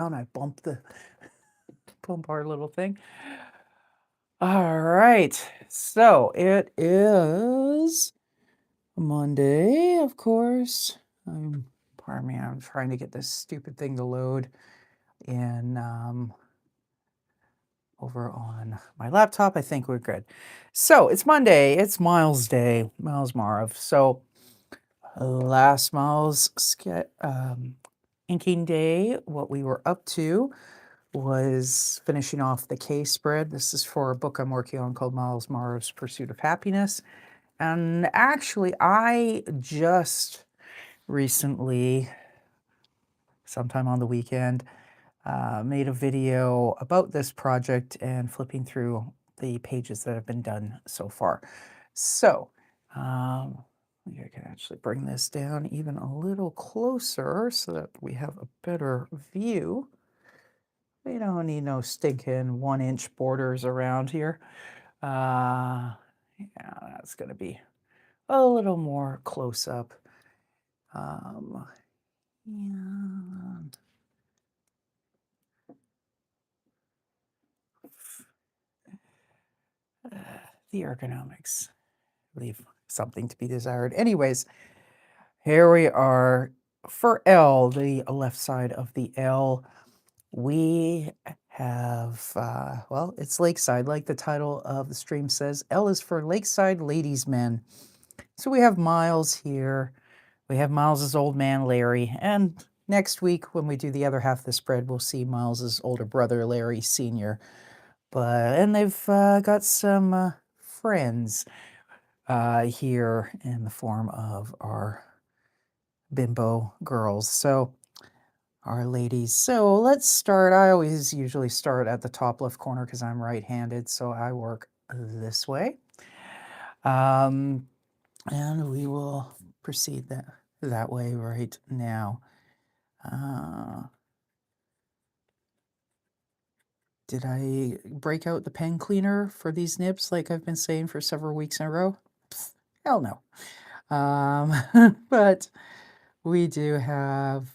I bumped our little thing. All right, so it is Monday, of course. Pardon me, I'm trying to get this stupid thing to load in over on my laptop. I think we're good. So it's Monday. It's Myles Day, Myles Maarav. So last Myles inking day, what we were up to was finishing off the case spread. This is for a book I'm working on called Myles Maarav's Pursuit of Happiness. And actually, I just recently, sometime on the weekend, made a video about this project and flipping through the pages that have been done so far. So, I can actually bring this down even a little closer so that we have a better view. We don't need no stinking 1-inch borders around here. Yeah, that's going to be a little more close up. Yeah. The ergonomics leave something to be desired. Anyways, here we are for L, the left side of the L. We have, well, it's Lakeside, like the title of the stream says. L is for Lakeside Ladies Men. So we have Myles here. We have Myles's old man, Larry. And next week, when we do the other half of the spread, we'll see Myles's older brother, Larry Sr. And they've got some friends here in the form of our bimbo girls. So our ladies. So let's start. I always usually start at the top left corner because I'm right-handed, so I work this way. And we will proceed that way right now. Did I break out the pen cleaner for these nibs like I've been saying for several weeks in a row? Pfft, hell no. But we do have,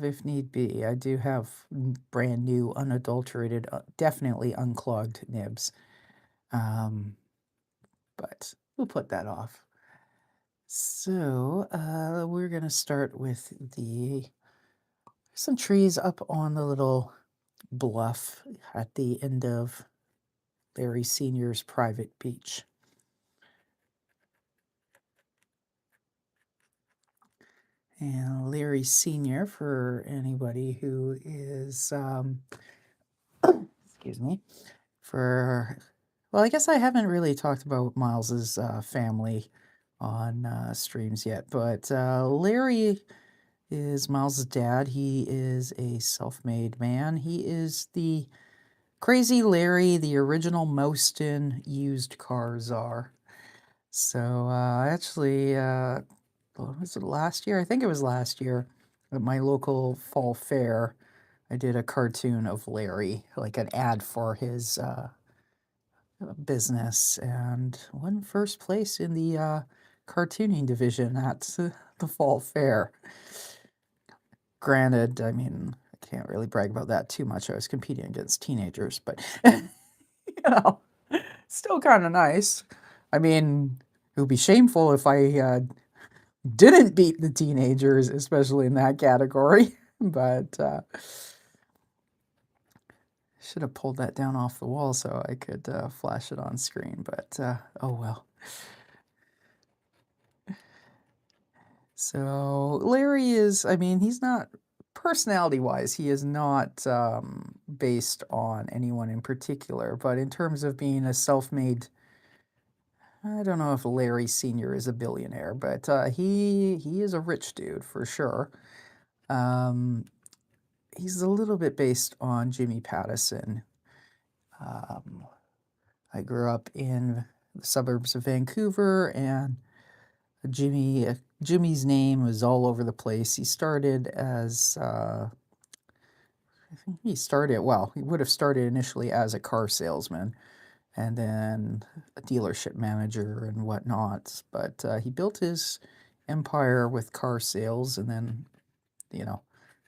if need be, I do have brand new, unadulterated, definitely unclogged nibs. But we'll put that off. So we're going to start with some trees up on the little bluff at the end of Larry Sr.'s private beach. And Larry Sr., for anybody who is, excuse me, well, I guess I haven't really talked about Myles's family on streams yet, but Larry is Myles's dad. He is a self-made man. He is the Crazy Larry, the original Mouston used car czar. So actually, was it last year? I think it was last year at my local fall fair. I did a cartoon of Larry, like an ad for his business, and won first place in the cartooning division at the fall fair. Granted, I mean, I can't really brag about that too much. I was competing against teenagers, but still kind of nice. I mean, it would be shameful if I didn't beat the teenagers, especially in that category. But should have pulled that down off the wall so I could flash it on screen. But oh well. So Larry is, I mean, he's not, personality-wise, he is not based on anyone in particular. But in terms of being a self-made, I don't know if Larry Sr. is a billionaire, but he is a rich dude for sure. He's a little bit based on Jimmy Pattison. I grew up in the suburbs of Vancouver, and Jimmy's name was all over the place. He started as I think he would have started initially as a car salesman, and then a dealership manager and whatnot. But he built his empire with car sales, and then you know,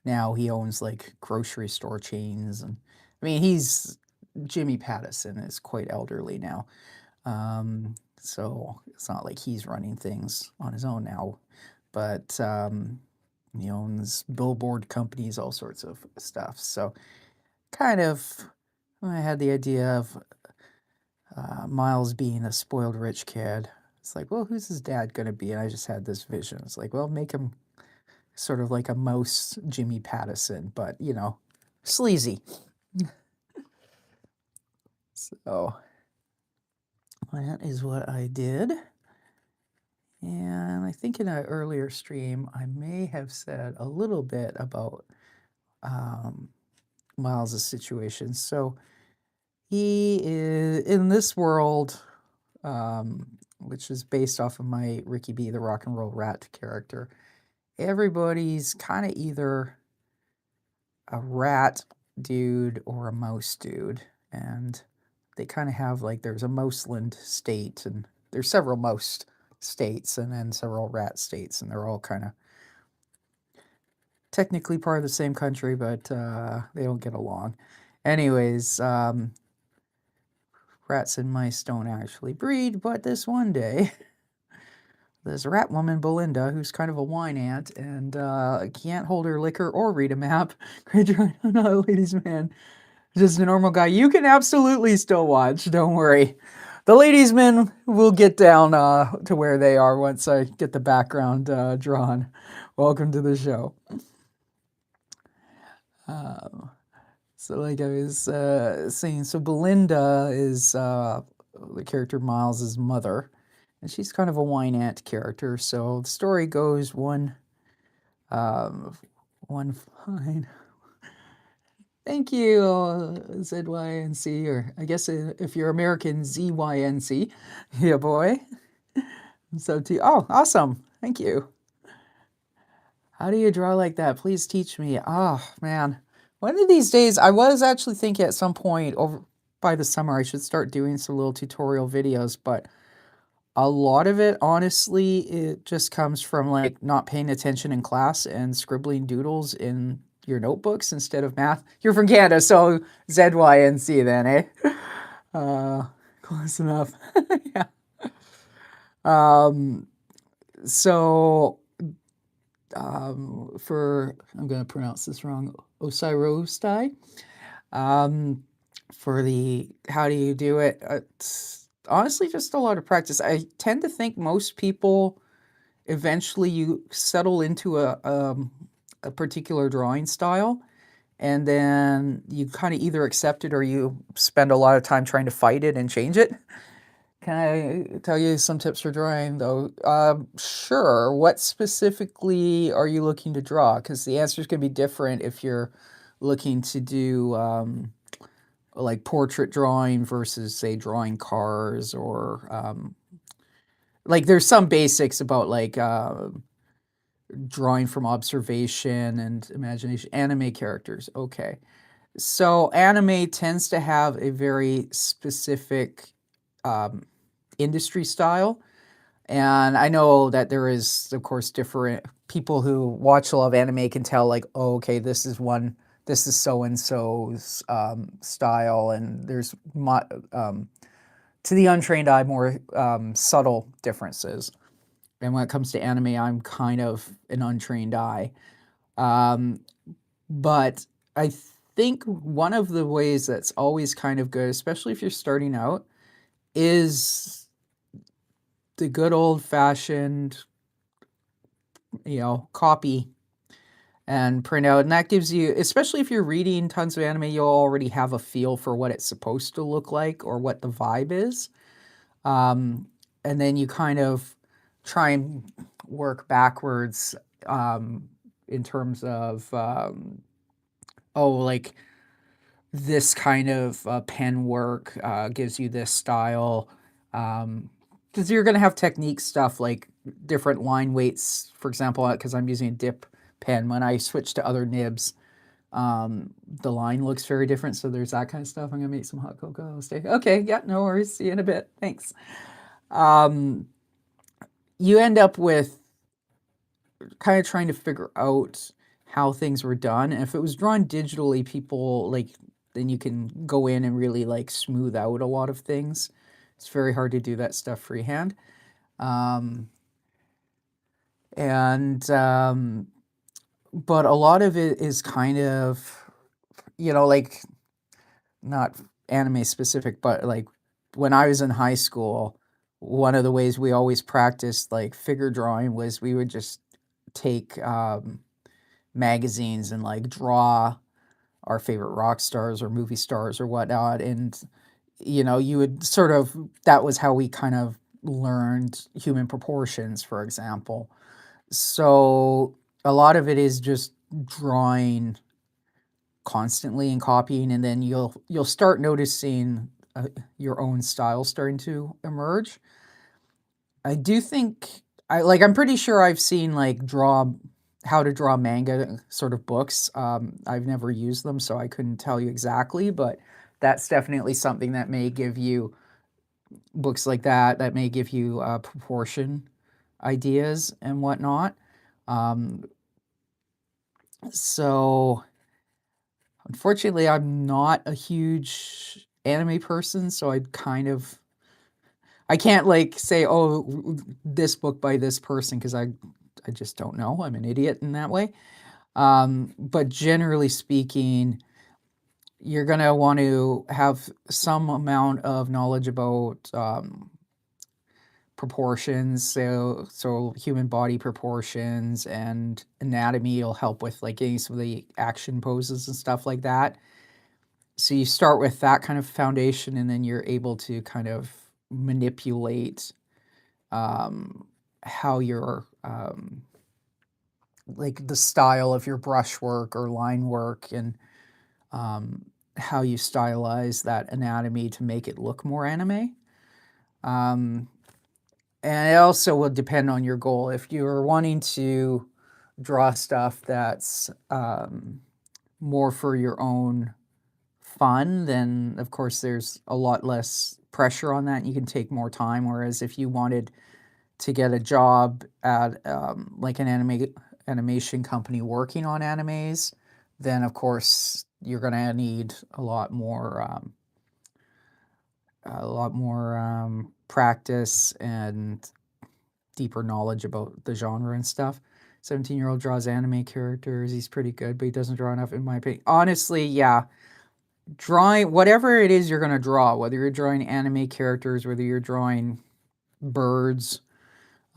now he owns like grocery store chains. And I mean, Jimmy Pattison is quite elderly now. So it's not like he's running things on his own now, but he owns billboard companies, all sorts of stuff. So kind of, I had the idea of Myles being a spoiled rich kid. It's like, well, who's his dad going to be? And I just had this vision. It's like, well, make him sort of like a mouse Jimmy Pattison, but, you know, sleazy. So that is what I did. And I think in an earlier stream, I may have said a little bit about Myles' situation. So he is in this world, which is based off of my Ricky B, the rock and roll rat character. Everybody's kind of either a rat dude or a mouse dude. And they kind of have like, there's a mouseland state, and there's several mouse states, and then several rat states, and they're all kind of technically part of the same country, but they don't get along. Anyways, rats and mice don't actually breed, but this one day, this rat woman, Belinda, who's kind of a wine ant and can't hold her liquor or read a map, not a ladies' man, just a normal guy. You can absolutely still watch, don't worry. The ladies' men will get down to where they are once I get the background drawn. Welcome to the show. So like I was saying, so Belinda is the character Myles' mother, and she's kind of a wine ant character. So the story goes one fine. Thank you, ZYNC, or I guess if you're American, ZYNC. Yeah, boy. So oh, awesome. Thank you. How do you draw like that? Please teach me. Oh, man. One of these days, I was actually thinking at some point over by the summer, I should start doing some little tutorial videos, but a lot of it, honestly, it just comes from like not paying attention in class and scribbling doodles in your notebooks instead of math. You're from Canada, so ZYNC then, eh? Close enough. Yeah. So I'm going to pronounce this wrong, Osirostai. For the how do you do it? It's honestly just a lot of practice. I tend to think most people eventually you settle into a particular drawing style, and then you kind of either accept it or you spend a lot of time trying to fight it and change it. Can I tell you some tips for drawing, though? Sure. What specifically are you looking to draw? Because the answer is going to be different if you're looking to do like portrait drawing versus, say, drawing cars, or like there's some basics about like drawing from observation and imagination. Anime characters. Okay. So anime tends to have a very specific industry style. And I know that there is, of course, different people who watch a lot of anime can tell like, oh, okay, this is so-and-so's style. And there's, to the untrained eye, more subtle differences. And when it comes to anime, I'm kind of an untrained eye. But I think one of the ways that's always kind of good, especially if you're starting out, is the good old-fashioned, copy and print out. And that gives you, especially if you're reading tons of anime, you'll already have a feel for what it's supposed to look like or what the vibe is. And then you kind of try and work backwards in terms of, like this kind of pen work gives you this style. Because you're going to have technique stuff like different line weights, for example, because I'm using a dip pen. When I switch to other nibs, the line looks very different. So there's that kind of stuff. I'm going to make some hot cocoa. Stay. Okay, yeah, no worries. See you in a bit. Thanks. You end up with kind of trying to figure out how things were done. And if it was drawn digitally, people like then you can go in and really like smooth out a lot of things. It's very hard to do that stuff freehand. Um, and but a lot of it is kind of, like not anime specific, but like when I was in high school, one of the ways we always practiced like figure drawing was we would just take magazines and like draw our favorite rock stars or movie stars or whatnot. And, you would sort of, that was how we kind of learned human proportions, for example. So a lot of it is just drawing constantly and copying, and then you'll start noticing your own style starting to emerge. I do think I'm pretty sure I've seen like draw how to draw manga sort of books. I've never used them, so I couldn't tell you exactly, but that's definitely something that may give you books like that may give you proportion ideas and whatnot. Um, so unfortunately, I'm not a huge anime person, so I can't like say, oh, this book by this person because I just don't know. I'm an idiot in that way. But generally speaking, you're gonna want to have some amount of knowledge about proportions, so human body proportions and anatomy will help with like getting some of the action poses and stuff like that. So you start with that kind of foundation, and then you're able to kind of manipulate how your like the style of your brushwork or line work, and um, how you stylize that anatomy to make it look more anime. Um, and it also will depend on your goal. If you're wanting to draw stuff that's more for your own fun, then of course there's a lot less pressure on that. You can take more time. Whereas if you wanted to get a job at like an animation company working on animes, then of course you're gonna need a lot more practice and deeper knowledge about the genre and stuff. 17-year-old draws anime characters. He's pretty good, but he doesn't draw enough, in my opinion. Honestly, yeah, drawing whatever it is you're going to draw, whether you're drawing anime characters, whether you're drawing birds,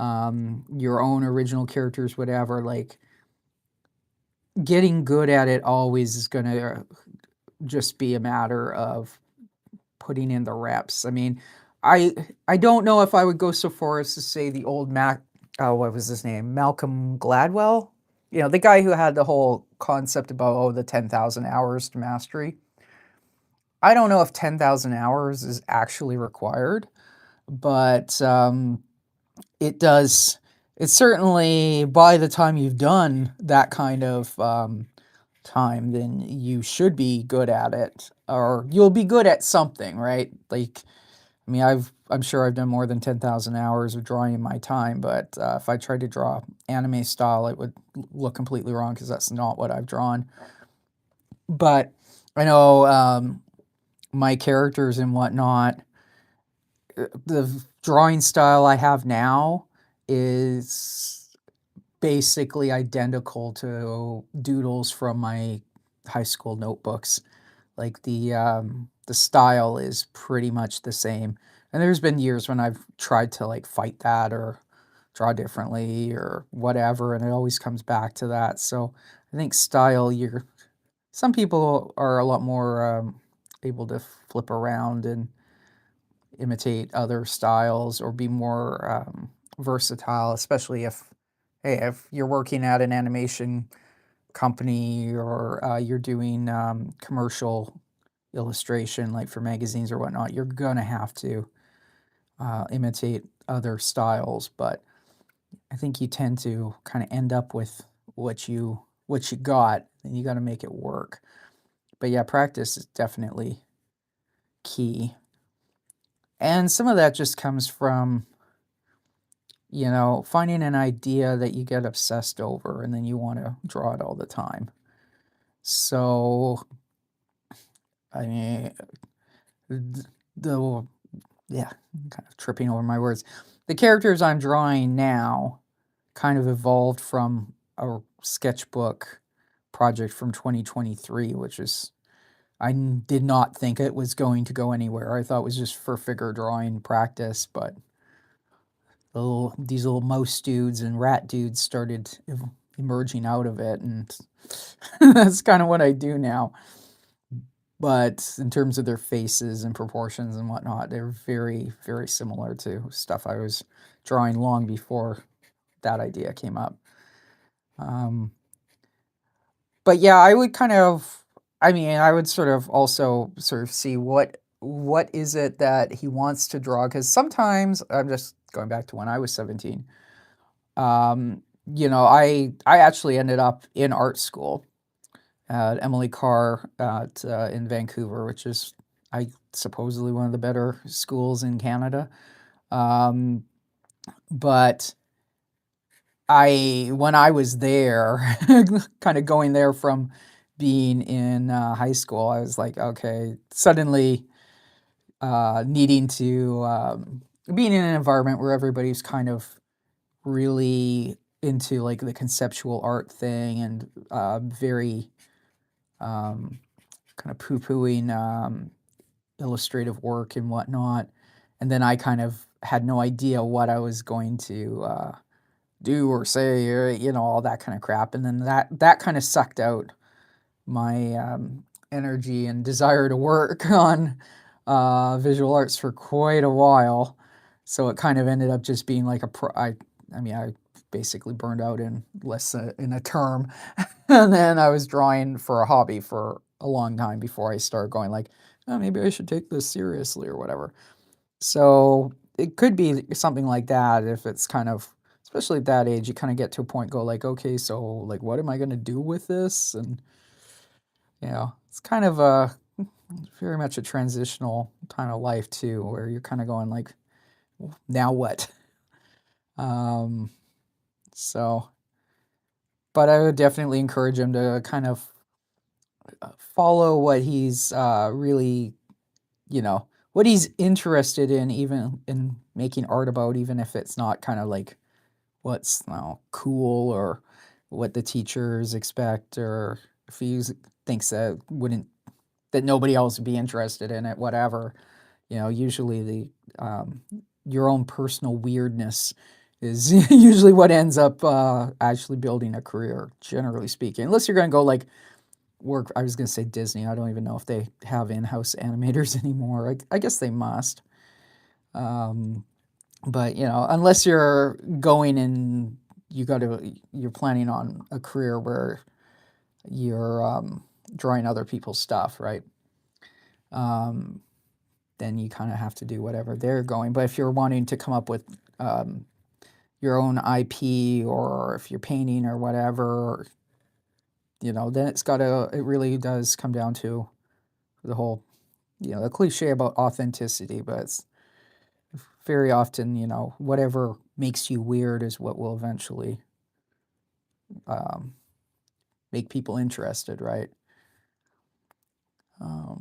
your own original characters, whatever, like getting good at it always is going to just be a matter of putting in the reps. I mean, I I don't know if I would go so far as to say the old what was his name? Malcolm Gladwell? The guy who had the whole concept about the 10,000 hours to mastery. I don't know if 10,000 hours is actually required, but it does. It's certainly by the time you've done that kind of time, then you should be good at it, or you'll be good at something, right? Like, I mean, I'm sure I've done more than 10,000 hours of drawing in my time, but if I tried to draw anime style, it would look completely wrong because that's not what I've drawn. But I know my characters and whatnot, the drawing style I have now is basically identical to doodles from my high school notebooks. Like the style is pretty much the same. And there's been years when I've tried to like fight that or draw differently or whatever, and it always comes back to that. So I think style, some people are a lot more able to flip around and imitate other styles or be more versatile, especially if you're working at an animation company or you're doing commercial illustration like for magazines or whatnot. You're gonna have to imitate other styles, but I think you tend to kind of end up with what you got, and you got to make it work. But yeah, practice is definitely key. And some of that just comes from finding an idea that you get obsessed over and then you want to draw it all the time. So, I mean, the yeah, I'm kind of tripping over my words. The characters I'm drawing now kind of evolved from a sketchbook project from 2023, which is I did not think it was going to go anywhere. I thought it was just for figure drawing practice, but these little mouse dudes and rat dudes started emerging out of it, and that's kind of what I do now. But in terms of their faces and proportions and whatnot, they're very, very similar to stuff I was drawing long before that idea came up. But yeah, I would I would sort of also sort of see what is it that he wants to draw, because sometimes I'm just going back to when I was 17. I actually ended up in art school at Emily Carr in Vancouver, which is supposedly one of the better schools in Canada. But when I was there, kind of going there from being in high school, I was like, okay, suddenly needing to being in an environment where everybody's kind of really into like the conceptual art thing and very kind of poo-pooing illustrative work and whatnot. And then I kind of had no idea what I was going to do or say, or all that kind of crap. And then that kind of sucked out my energy and desire to work on visual arts for quite a while. So it kind of ended up just being like I basically burned out in in a term. And then I was drawing for a hobby for a long time before I started going like, oh, maybe I should take this seriously or whatever. So it could be something like that if it's kind of, especially at that age, you kind of get to a point, go like, okay, so like, what am I going to do with this? And, it's kind of very much a transitional time of life too, where you're kind of going like, now what? Um, so, but I would definitely encourage him to kind of follow what he's really, what he's interested in, even in making art about, even if it's not kind of like what's cool or what the teachers expect, or if he thinks that nobody else would be interested in it, whatever. Usually your own personal weirdness is usually what ends up actually building a career, generally speaking. Unless you're going to go like work, I was going to say Disney. I don't even know if they have in-house animators anymore. I guess they must. But unless you're going and you're planning on a career where you're drawing other people's stuff, right? Then you kind of have to do whatever they're going. But if you're wanting to come up with your own IP, or if you're painting or whatever, then it really does come down to the whole, the cliche about authenticity, but it's very often, whatever makes you weird is what will eventually make people interested, right? I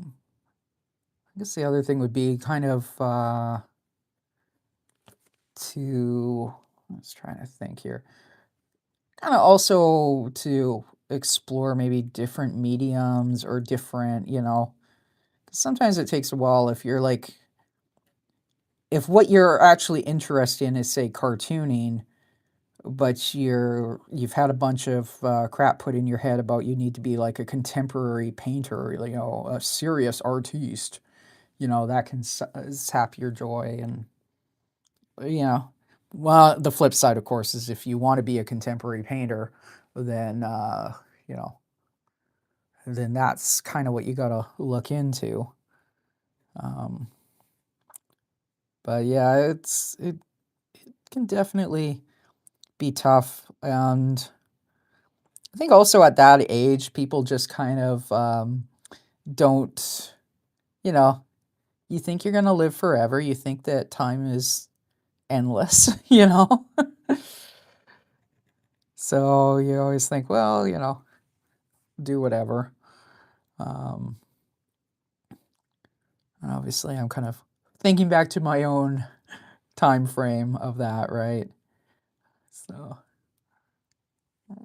guess the other thing would be kind of I was trying to think here, kind of also to explore maybe different mediums or different, sometimes it takes a while if what you're actually interested in is, say, cartooning, but you've had a bunch of crap put in your head about you need to be like a contemporary painter, a serious artiste, that can sap your joy. And well, the flip side, of course, is if you want to be a contemporary painter, then then that's kind of what you got to look into. But yeah, it can definitely be tough. And I think also at that age, people just kind of don't, you think you're going to live forever. You think that time is endless, you know? So you always think, well, you know, do whatever. Um, and obviously, I'm kind of thinking back to my own time frame of that, right? So, I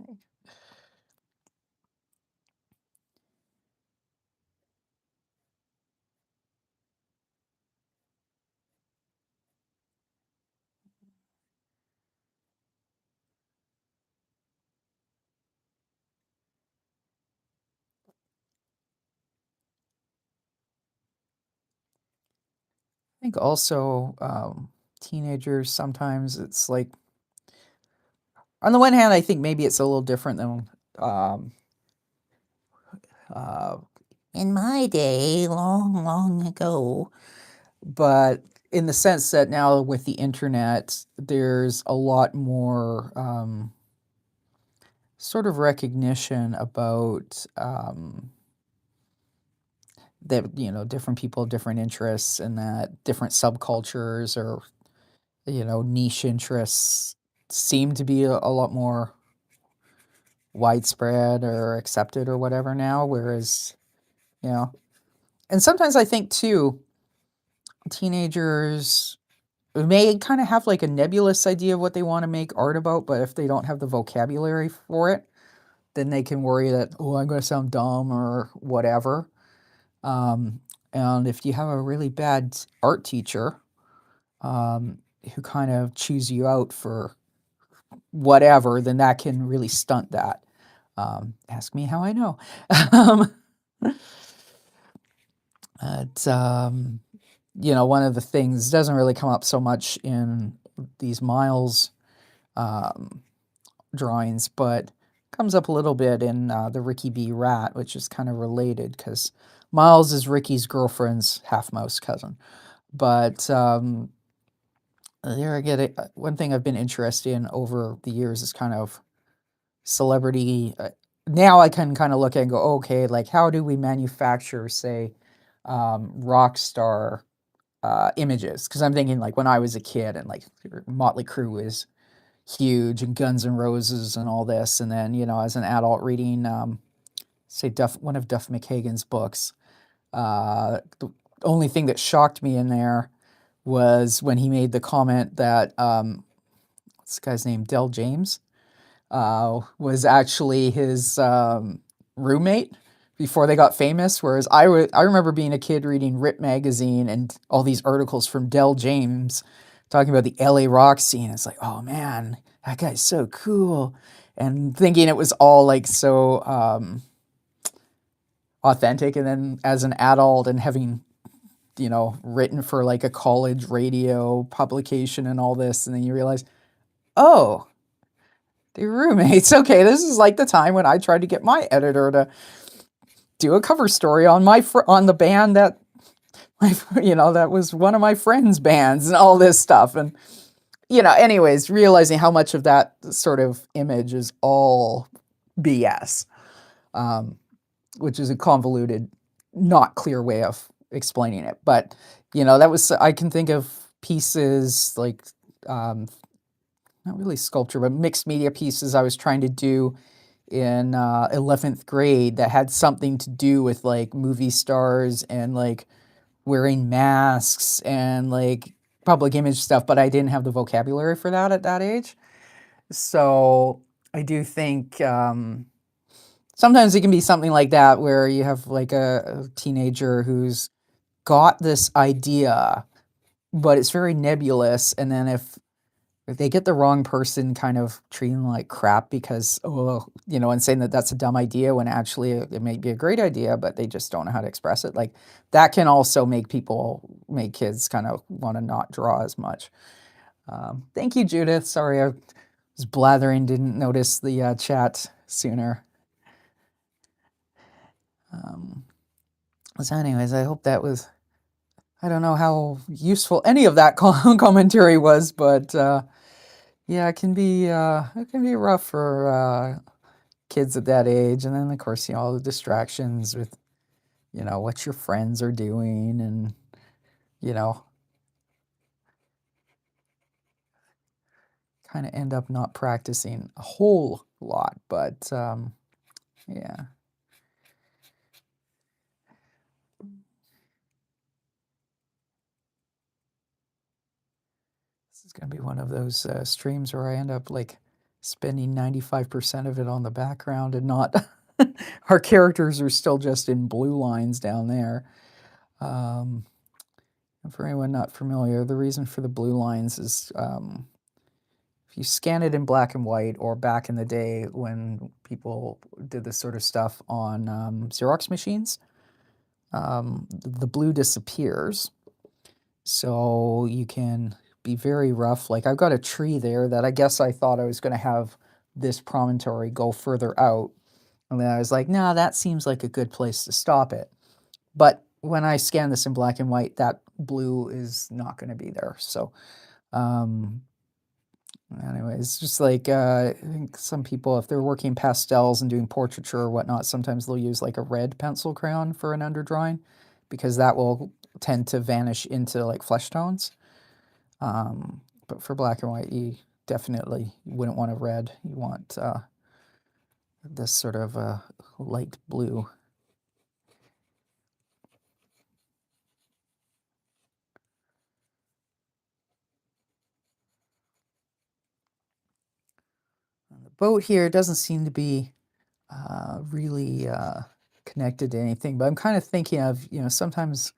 think also teenagers sometimes it's like, on the one hand, I think maybe it's a little different than um, uh, in my day, long, long ago. But in the sense that now with the internet, there's a lot more sort of recognition about that, you know, different people have different interests and that different subcultures or, you know, niche interests seem to be a lot more widespread or accepted or whatever now. Whereas, you know, and sometimes I think too, teenagers may kind of have like a nebulous idea of what they want to make art about, but if they don't have the vocabulary for it, then they can worry that, oh, I'm going to sound dumb or whatever. Um, and if you have a really bad art teacher who kind of chews you out for whatever, then that can really stunt that. Ask me how I know. um, it's, you know, one of the things doesn't really come up so much in these Myles um, drawings, but comes up a little bit in the Ricky B. Rat, which is kind of related because Myles is Ricky's girlfriend's half mouse cousin. But there I get it. One thing I've been interested in over the years is kind of celebrity. Now I can kind of look at it and go, okay, like how do we manufacture, say, rock star images? Because I'm thinking like when I was a kid and like Motley Crue was huge and Guns N' Roses and all this, and then you know as an adult reading, say one of Duff McKagan's books, the only thing that shocked me in there was when he made the comment that what's the guy's name, Del James, was actually his roommate before they got famous. Whereas I remember being a kid reading Rip magazine and all these articles from Del James talking about the LA rock scene. It's like, oh man, that guy's so cool, and thinking it was all like so authentic. And then as an adult and having, you know, written for like a college radio publication and all this, and then you realize, oh, they're roommates. Okay, this is like the time when I tried to get my editor to do a cover story on on the band that you know that was one of my friends' bands and all this stuff. And you know, anyways, realizing how much of that sort of image is all BS, um, which is a convoluted, not clear way of explaining it. But you know, that was, I can think of pieces like um, not really sculpture, but mixed media pieces I was trying to do in 11th grade that had something to do with like movie stars and like wearing masks and like public image stuff, but I didn't have the vocabulary for that at that age. So I do think sometimes it can be something like that where you have like a teenager who's got this idea, but it's very nebulous. And then if they get the wrong person kind of treating them like crap because, oh, you know, and saying that that's a dumb idea when actually it may be a great idea, but they just don't know how to express it. Like that can also make kids kind of want to not draw as much. Thank you, Judith. Sorry, I was blathering, didn't notice the chat sooner. Um, so anyways, I hope that was, I don't know how useful any of that commentary was, but yeah, it can be rough for kids at that age. And then of course, you know, all the distractions with, you know, what your friends are doing and, you know, kind of end up not practicing a whole lot, but yeah. This is going to be one of those streams where I end up like spending 95% of it on the background and not our characters are still just in blue lines down there. And for anyone not familiar, the reason for the blue lines is if you scan it in black and white, or back in the day when people did this sort of stuff on Xerox machines, the blue disappears. So you can be very rough. Like I've got a tree there that I guess I thought I was going to have this promontory go further out. And then I was like, nah, that seems like a good place to stop it. But when I scan this in black and white, that blue is not going to be there. So anyways, just like I think some people, if they're working pastels and doing portraiture or whatnot, sometimes they'll use like a red pencil crayon for an underdrawing because that will tend to vanish into like flesh tones. But for black and white, you definitely wouldn't want a red. You want this sort of light blue. The boat here doesn't seem to be really connected to anything, but I'm kind of thinking of, you know, sometimes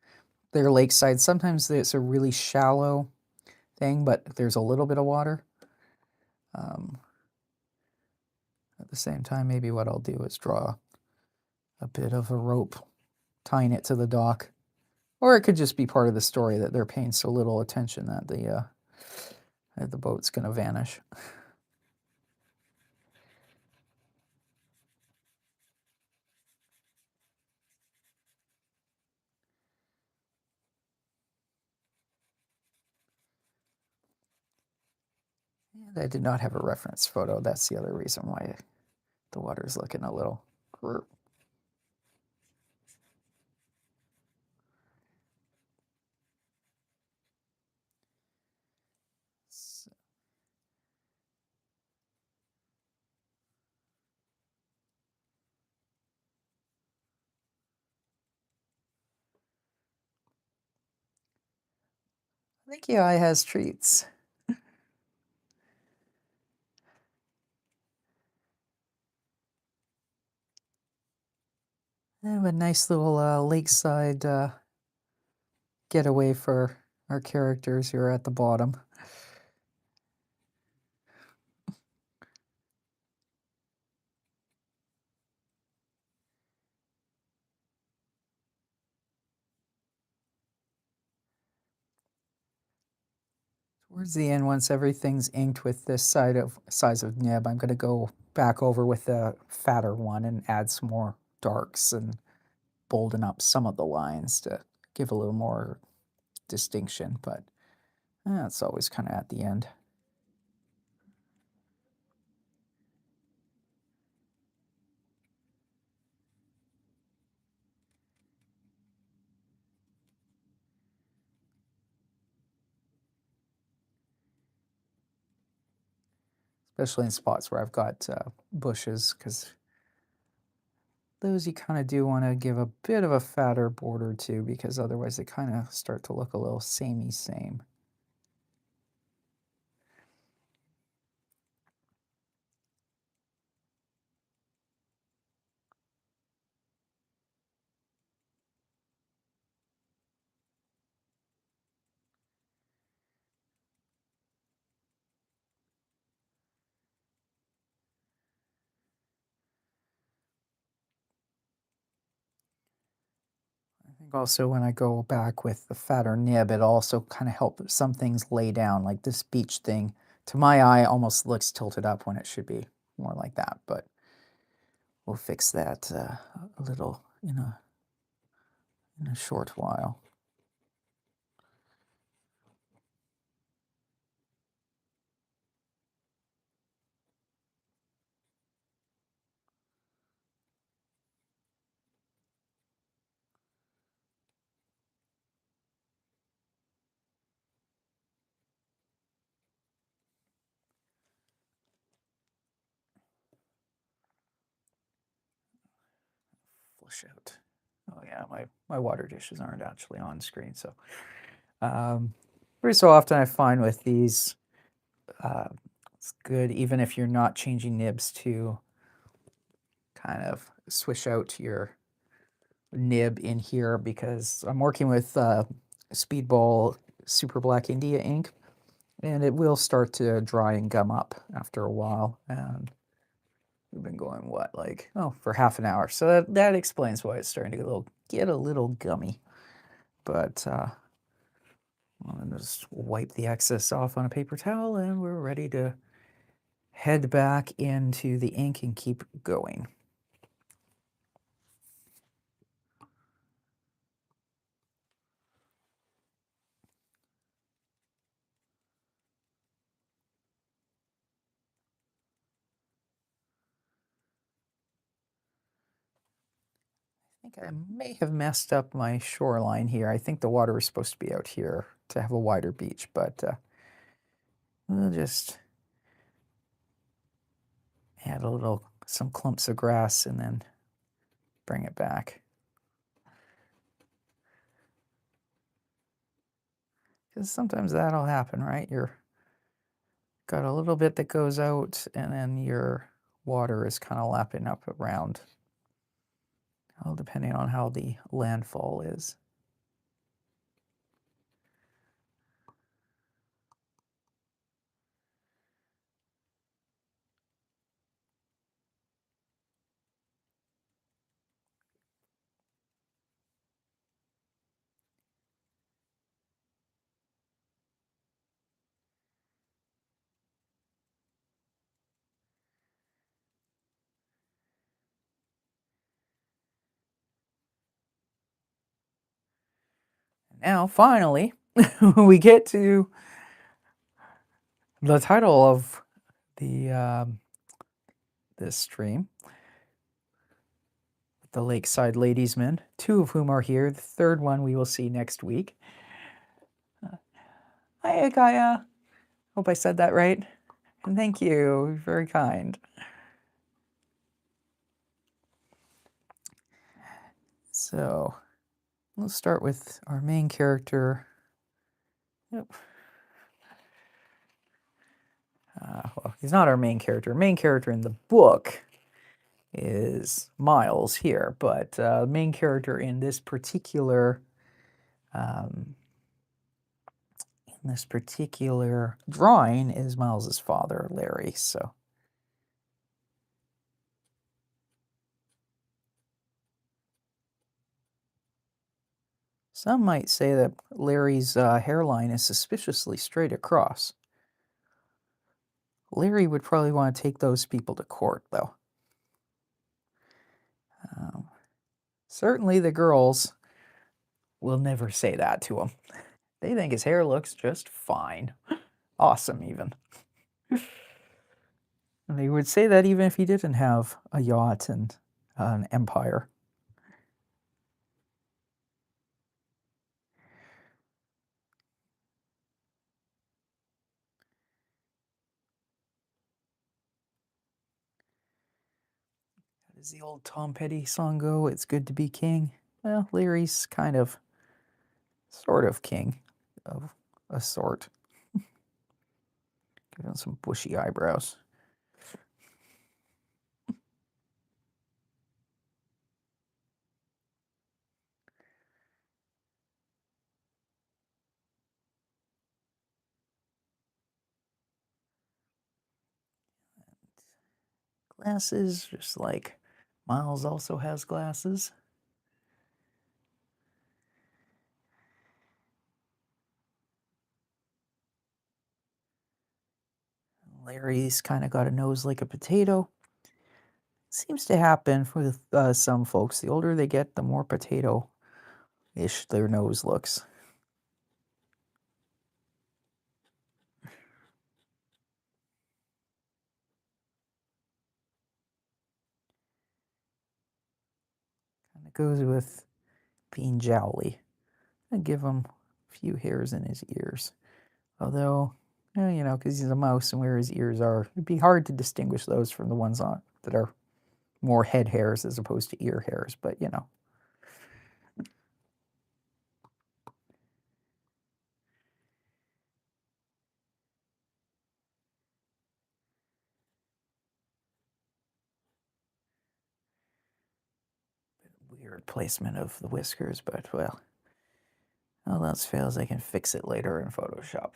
they're lakeside, sometimes it's a really shallow thing, but there's a little bit of water. At the same time, maybe what I'll do is draw a bit of a rope tying it to the dock. Or it could just be part of the story that they're paying so little attention that the boat's going to vanish. And I did not have a reference photo. That's the other reason why the water's looking a little grr. I think your eye has treats. I have a nice little lakeside getaway for our characters here at the bottom. Towards the end, once everything's inked with this size of nib, I'm going to go back over with the fatter one and add some more darks and bolden up some of the lines to give a little more distinction, but it's always kind of at the end. Especially in spots where I've got bushes, because those you kind of do want to give a bit of a fatter border to, because otherwise they kind of start to look a little samey same. I think also when I go back with the fatter nib, it also kind of helps some things lay down, like this beach thing. To my eye, almost looks tilted up when it should be more like that, but we'll fix that a little in a short while. flush out. Oh yeah, my water dishes aren't actually on screen, so every so often I find with these, it's good even if you're not changing nibs to kind of swish out your nib in here, because I'm working with Speedball Super Black India ink, and it will start to dry and gum up after a while. And we've been going, what, like, oh, for half an hour. So that explains why it's starting to get a little gummy. But I'll just wipe the excess off on a paper towel, and we're ready to head back into the ink and keep going. I think I may have messed up my shoreline here. I think the water is supposed to be out here to have a wider beach, but we'll just add some clumps of grass and then bring it back. Because sometimes that'll happen, right? You're got a little bit that goes out, and then your water is kind of lapping up around, all depending on how the landfall is. Now, finally, we get to the title of the this stream, the Lakeside Ladiesmen, two of whom are here. The third one we will see next week. Hi, Akaya. Hope I said that right. And thank you. Very kind. So, let's start with our main character. Yep. Well, he's not our main character. Main character in the book is Myles here, but the main character in this particular drawing is Myles's father, Larry. So some might say that Larry's hairline is suspiciously straight across. Larry would probably want to take those people to court, though. Certainly the girls will never say that to him. They think his hair looks just fine. Awesome, even. And they would say that even if he didn't have a yacht and an empire. How does the old Tom Petty song go? It's good to be king. Well, Larry's kind of, sort of king of a sort. Give him some bushy eyebrows. Glasses, just like Myles also has glasses. Larry's kind of got a nose like a potato. Seems to happen with some folks. The older they get, the more potato-ish their nose looks. Kind of goes with being jowly. And give him a few hairs in his ears. Although, you know, because he's a mouse and where his ears are, it'd be hard to distinguish those from the ones that are more head hairs as opposed to ear hairs, but you know. Weird placement of the whiskers, but well, all else fails, I can fix it later in Photoshop.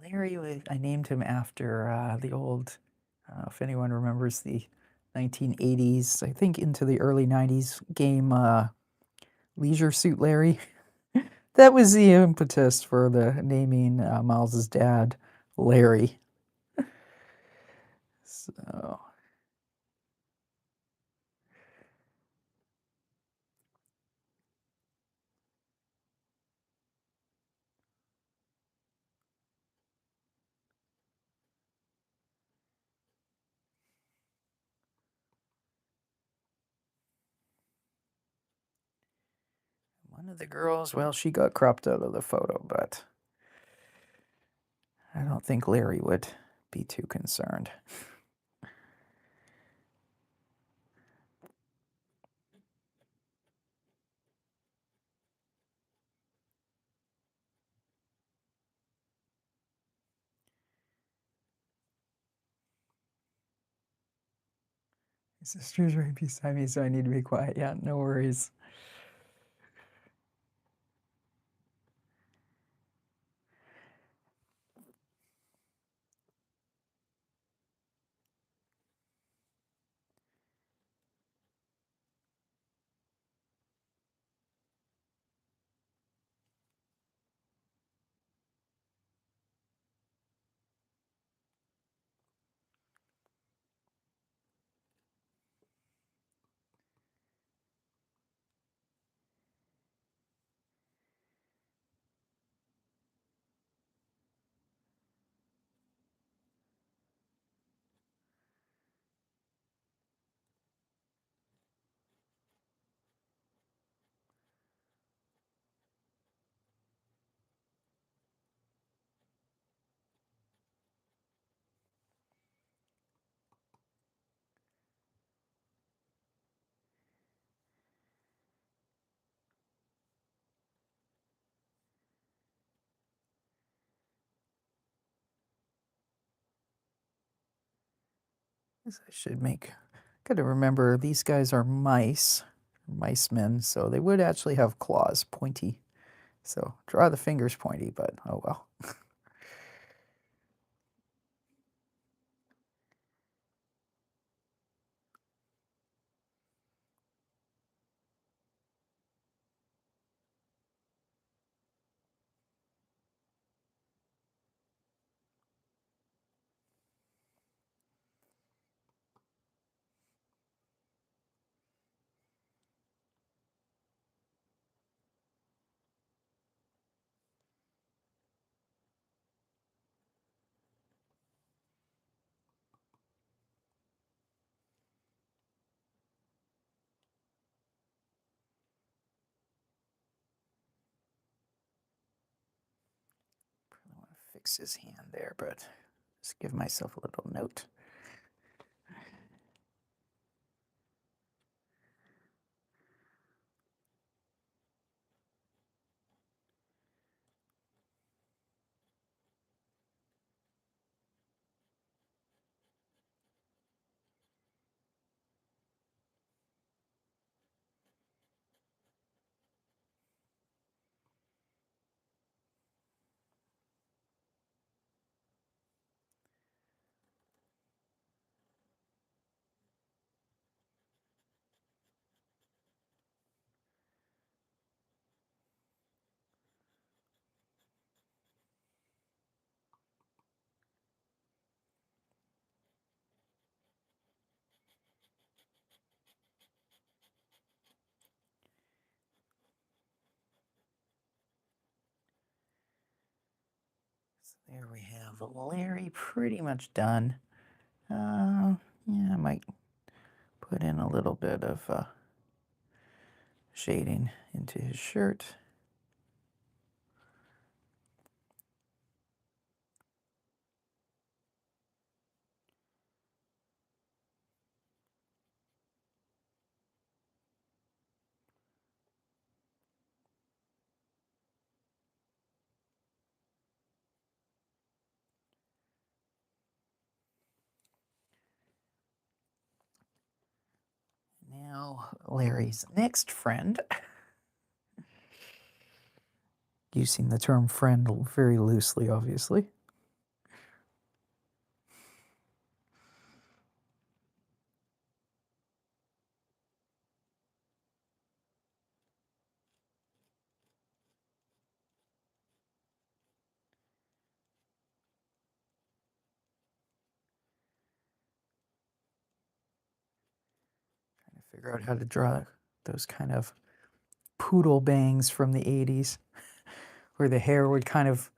Larry, I named him after the old, I don't know if anyone remembers the 1980s, I think into the early 90s game Leisure Suit Larry. That was the impetus for the naming Miles's dad Larry. So one of the girls, well, she got cropped out of the photo, but I don't think Larry would be too concerned. My sister's right beside me, so I need to be quiet. Yeah, no worries. I should make, gotta remember, these guys are mice, mice men, so they would actually have claws, pointy. So draw the fingers pointy, but oh well. Probably want to fix his hand there, but just give myself a little note. There we have Larry pretty much done. Yeah, I might Put in a little bit of shading into his shirt. Now, Larry's next friend, using the term friend very loosely, obviously. Trying to figure out how to draw those kind of poodle bangs from the 80s, where the hair would kind of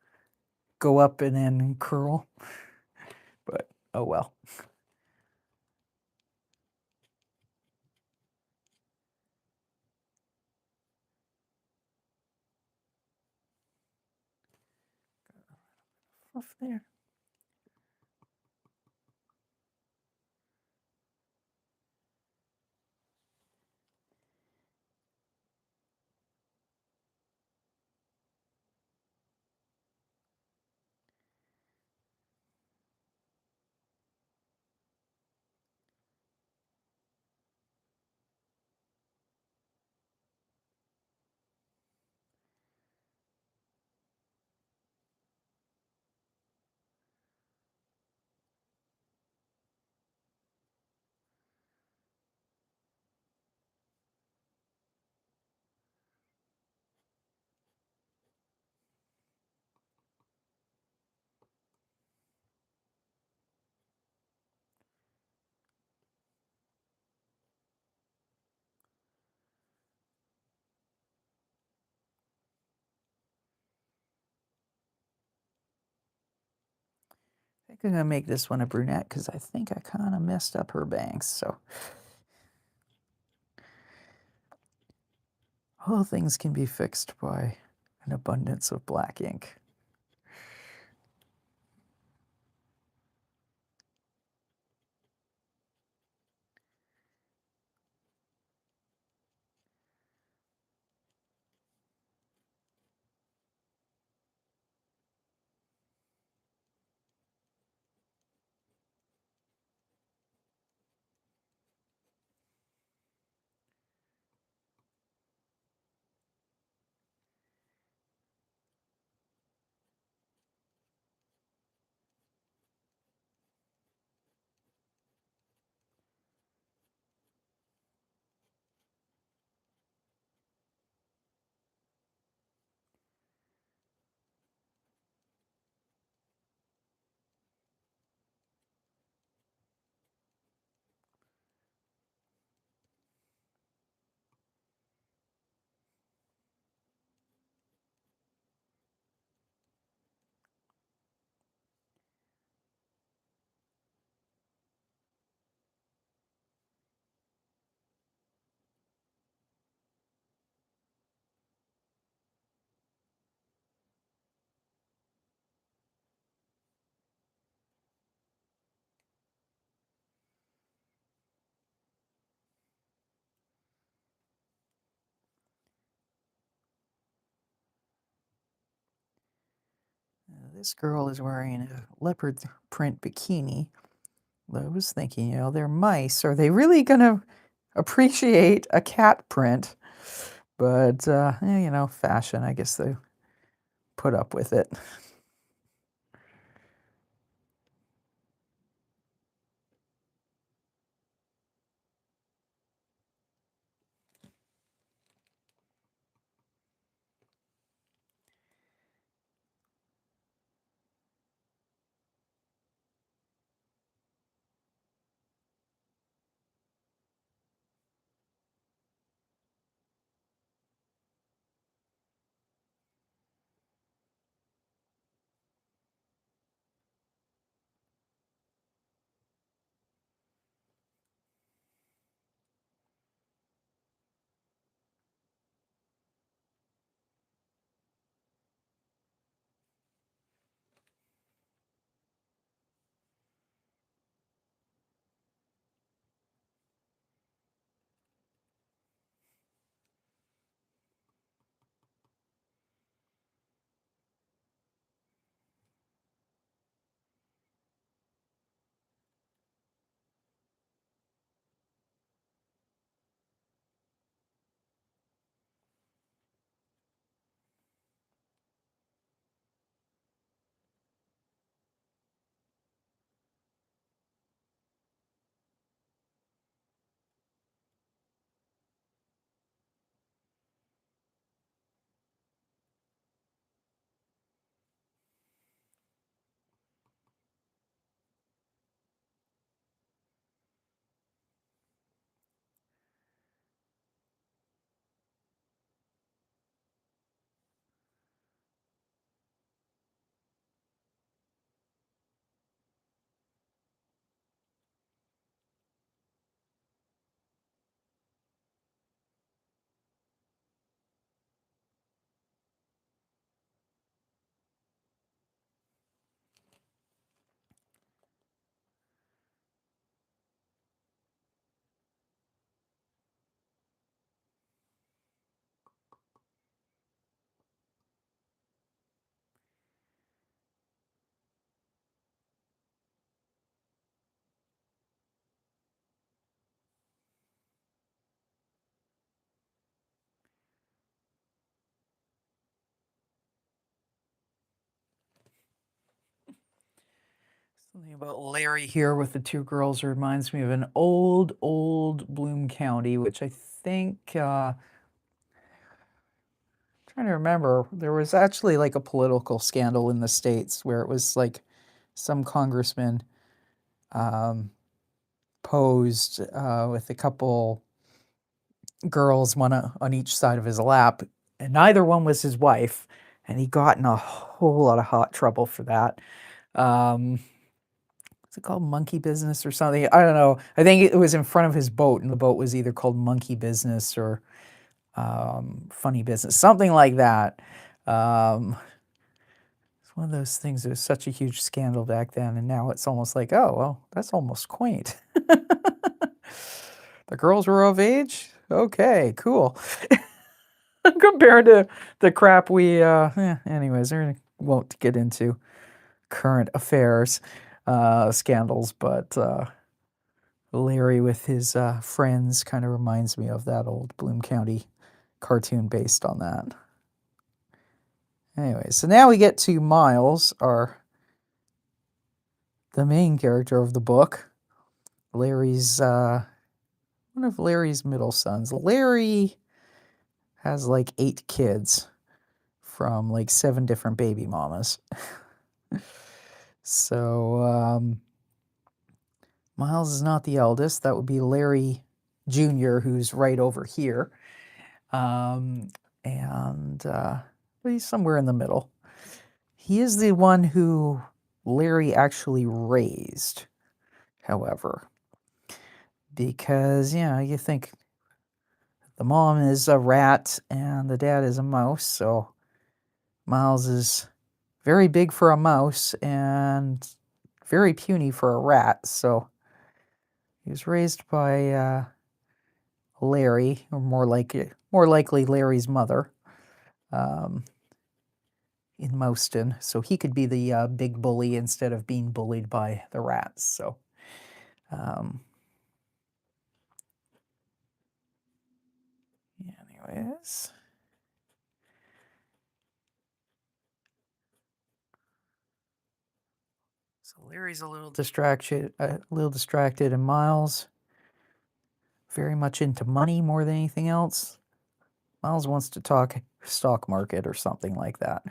go up and then curl. But, oh well. Off there. I think I'm going to make this one a brunette because I think I kind of messed up her bangs. So all things can be fixed by an abundance of black ink. This girl is wearing a leopard print bikini. I was thinking, they're mice. Are they really going to appreciate a cat print? But, fashion, I guess they put up with it. Something about Larry here with the two girls reminds me of an old Bloom County, which I think, trying to remember, there was actually like a political scandal in the States where it was like some congressman posed with a couple girls, one on each side of his lap, and neither one was his wife, and he got in a whole lot of hot trouble for that. What's it called? Monkey Business or something? I don't know. I think it was in front of his boat, and the boat was either called Monkey Business or Funny Business, something like that. It's one of those things. It was such a huge scandal back then, and now it's almost like, oh, well, that's almost quaint. The girls were of age? Okay, cool. Compared to the crap we, anyways, I won't get into current affairs, scandals, but Larry with his friends kind of reminds me of that old Bloom County cartoon based on that. Anyway, so now we get to Myles, the main character of the book. Larry's one of Larry's middle sons. Larry has like 8 kids from like 7 different baby mamas. So Myles is not the eldest. That would be Larry Jr., who's right over here. But he's somewhere in the middle. He is the one who Larry actually raised, however, because, you think the mom is a rat and the dad is a mouse, so Myles is very big for a mouse and very puny for a rat, so he was raised by Larry, or more likely Larry's mother, in Mouston, so he could be the big bully instead of being bullied by the rats. So, anyways, so Larry's a little distracted, and Myles very much into money more than anything else. Myles wants to talk stock market or something like that.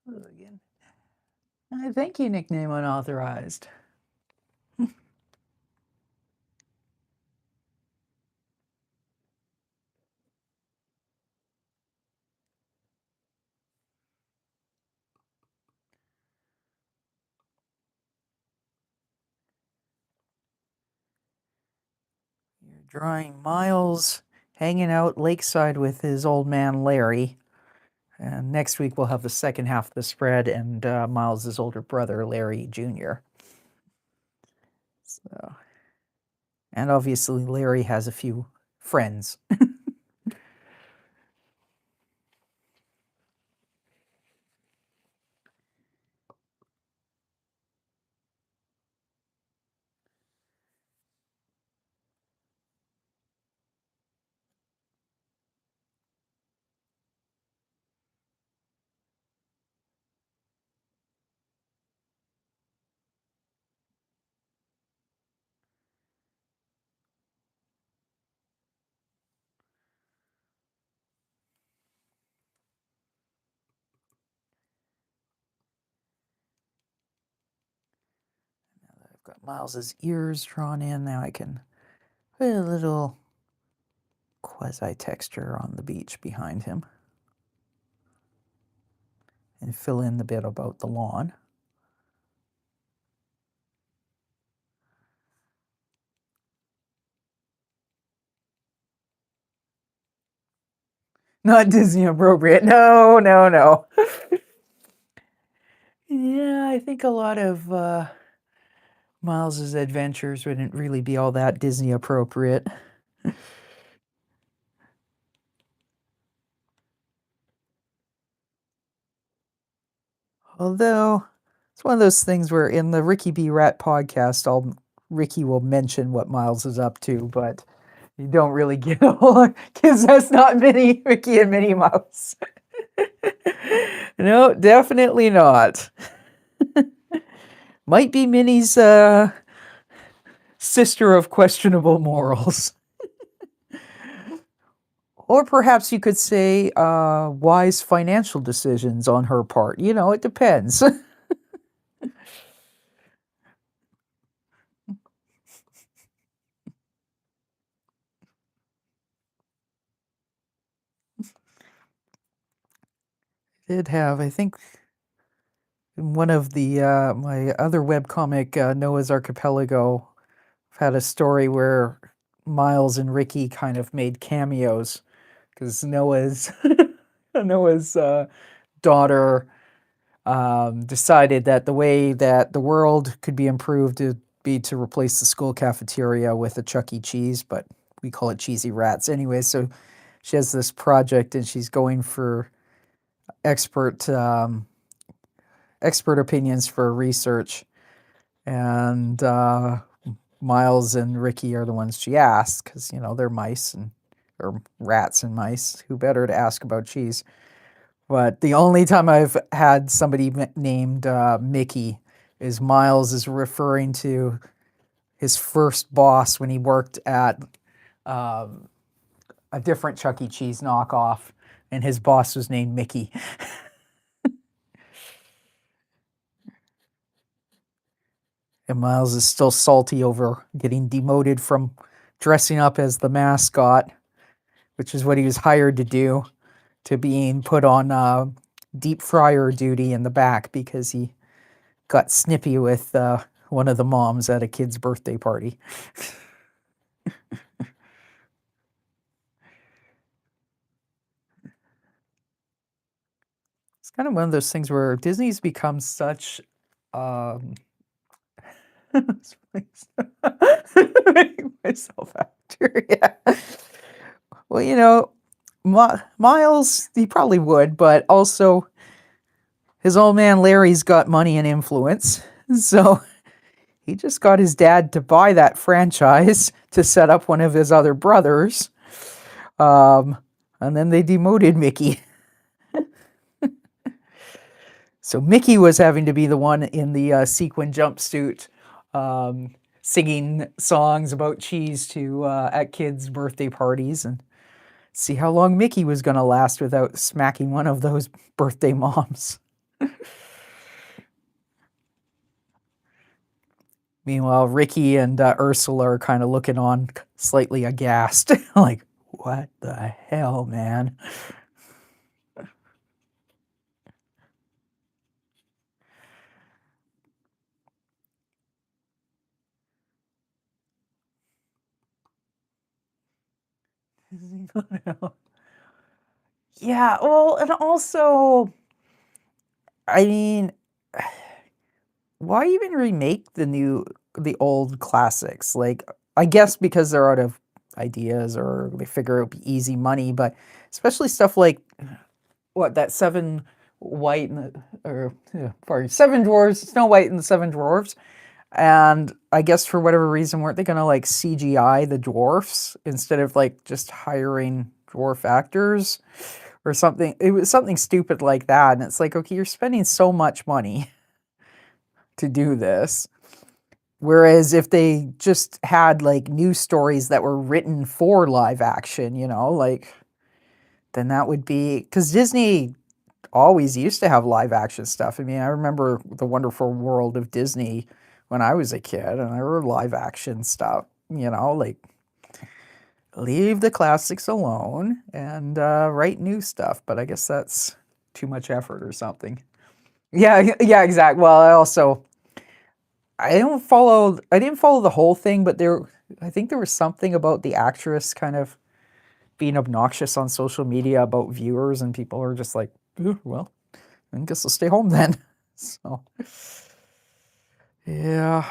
Again, thank you, nickname unauthorized. You're drawing Myles hanging out lakeside with his old man Larry. And next week we'll have the second half of the spread and Myles' older brother, Larry Jr. So, and obviously Larry has a few friends. Miles's ears drawn in. Now I can put a little quasi-texture on the beach behind him and fill in the bit about the lawn. Not Disney appropriate. No, no, no. Yeah, I think a lot of Miles's adventures wouldn't really be all that Disney appropriate. Although it's one of those things where in the Ricky B. Rat podcast, Ricky will mention what Myles is up to, but you don't really get a whole lot because that's not Ricky and Minnie Mouse. No, definitely not. Might be Minnie's sister of questionable morals. Or perhaps you could say wise financial decisions on her part. You know, it depends. Did have, I think, in one of the my other webcomic, Noah's Archipelago, I've had a story where Myles and Ricky kind of made cameos because Noah's Noah's daughter decided that the way that the world could be improved would be to replace the school cafeteria with a Chuck E. Cheese, but we call it Cheesy Rats anyway. So she has this project and she's going for expert expert opinions for research, and Myles and Ricky are the ones she asks because you know they're mice and or rats and mice. Who better to ask about cheese? But the only time I've had somebody named Mickey is Myles is referring to his first boss when he worked at um, a different Chuck E. Cheese knockoff, and his boss was named Mickey. And Myles is still salty over getting demoted from dressing up as the mascot, which is what he was hired to do, to being put on deep fryer duty in the back because he got snippy with one of the moms at a kid's birthday party. It's kind of one of those things where Disney's become such making myself after, yeah. Well, you know, Myles, he probably would, but also his old man Larry's got money and influence. So he just got his dad to buy that franchise to set up one of his other brothers. And then they demoted Mickey. So Mickey was having to be the one in the sequin jumpsuit singing songs about cheese to at kids' birthday parties, and see how long Mickey was going to last without smacking one of those birthday moms. Meanwhile, Ricky and Ursula are kind of looking on slightly aghast. Like, what the hell, man? Yeah, well, and also, I mean, why even remake the old classics? Like, I guess because they're out of ideas or they figure it would be easy money, but especially stuff like what that seven white and or yeah, sorry, seven dwarves, Snow White and the Seven Dwarfs. And I guess for whatever reason, weren't they gonna like CGI the dwarfs instead of like just hiring dwarf actors or something? It was something stupid like that. And it's like, okay, you're spending so much money to do this. Whereas if they just had like new stories that were written for live action, you know, like then that would be because Disney always used to have live action stuff. I mean, I remember The Wonderful World of Disney when I was a kid, and there were live action stuff, like leave the classics alone and write new stuff. But I guess that's too much effort or something. Yeah, yeah, exactly. Well, I didn't follow the whole thing, but I think there was something about the actress kind of being obnoxious on social media about viewers, and people are just like, well, I guess I'll stay home then. So, yeah.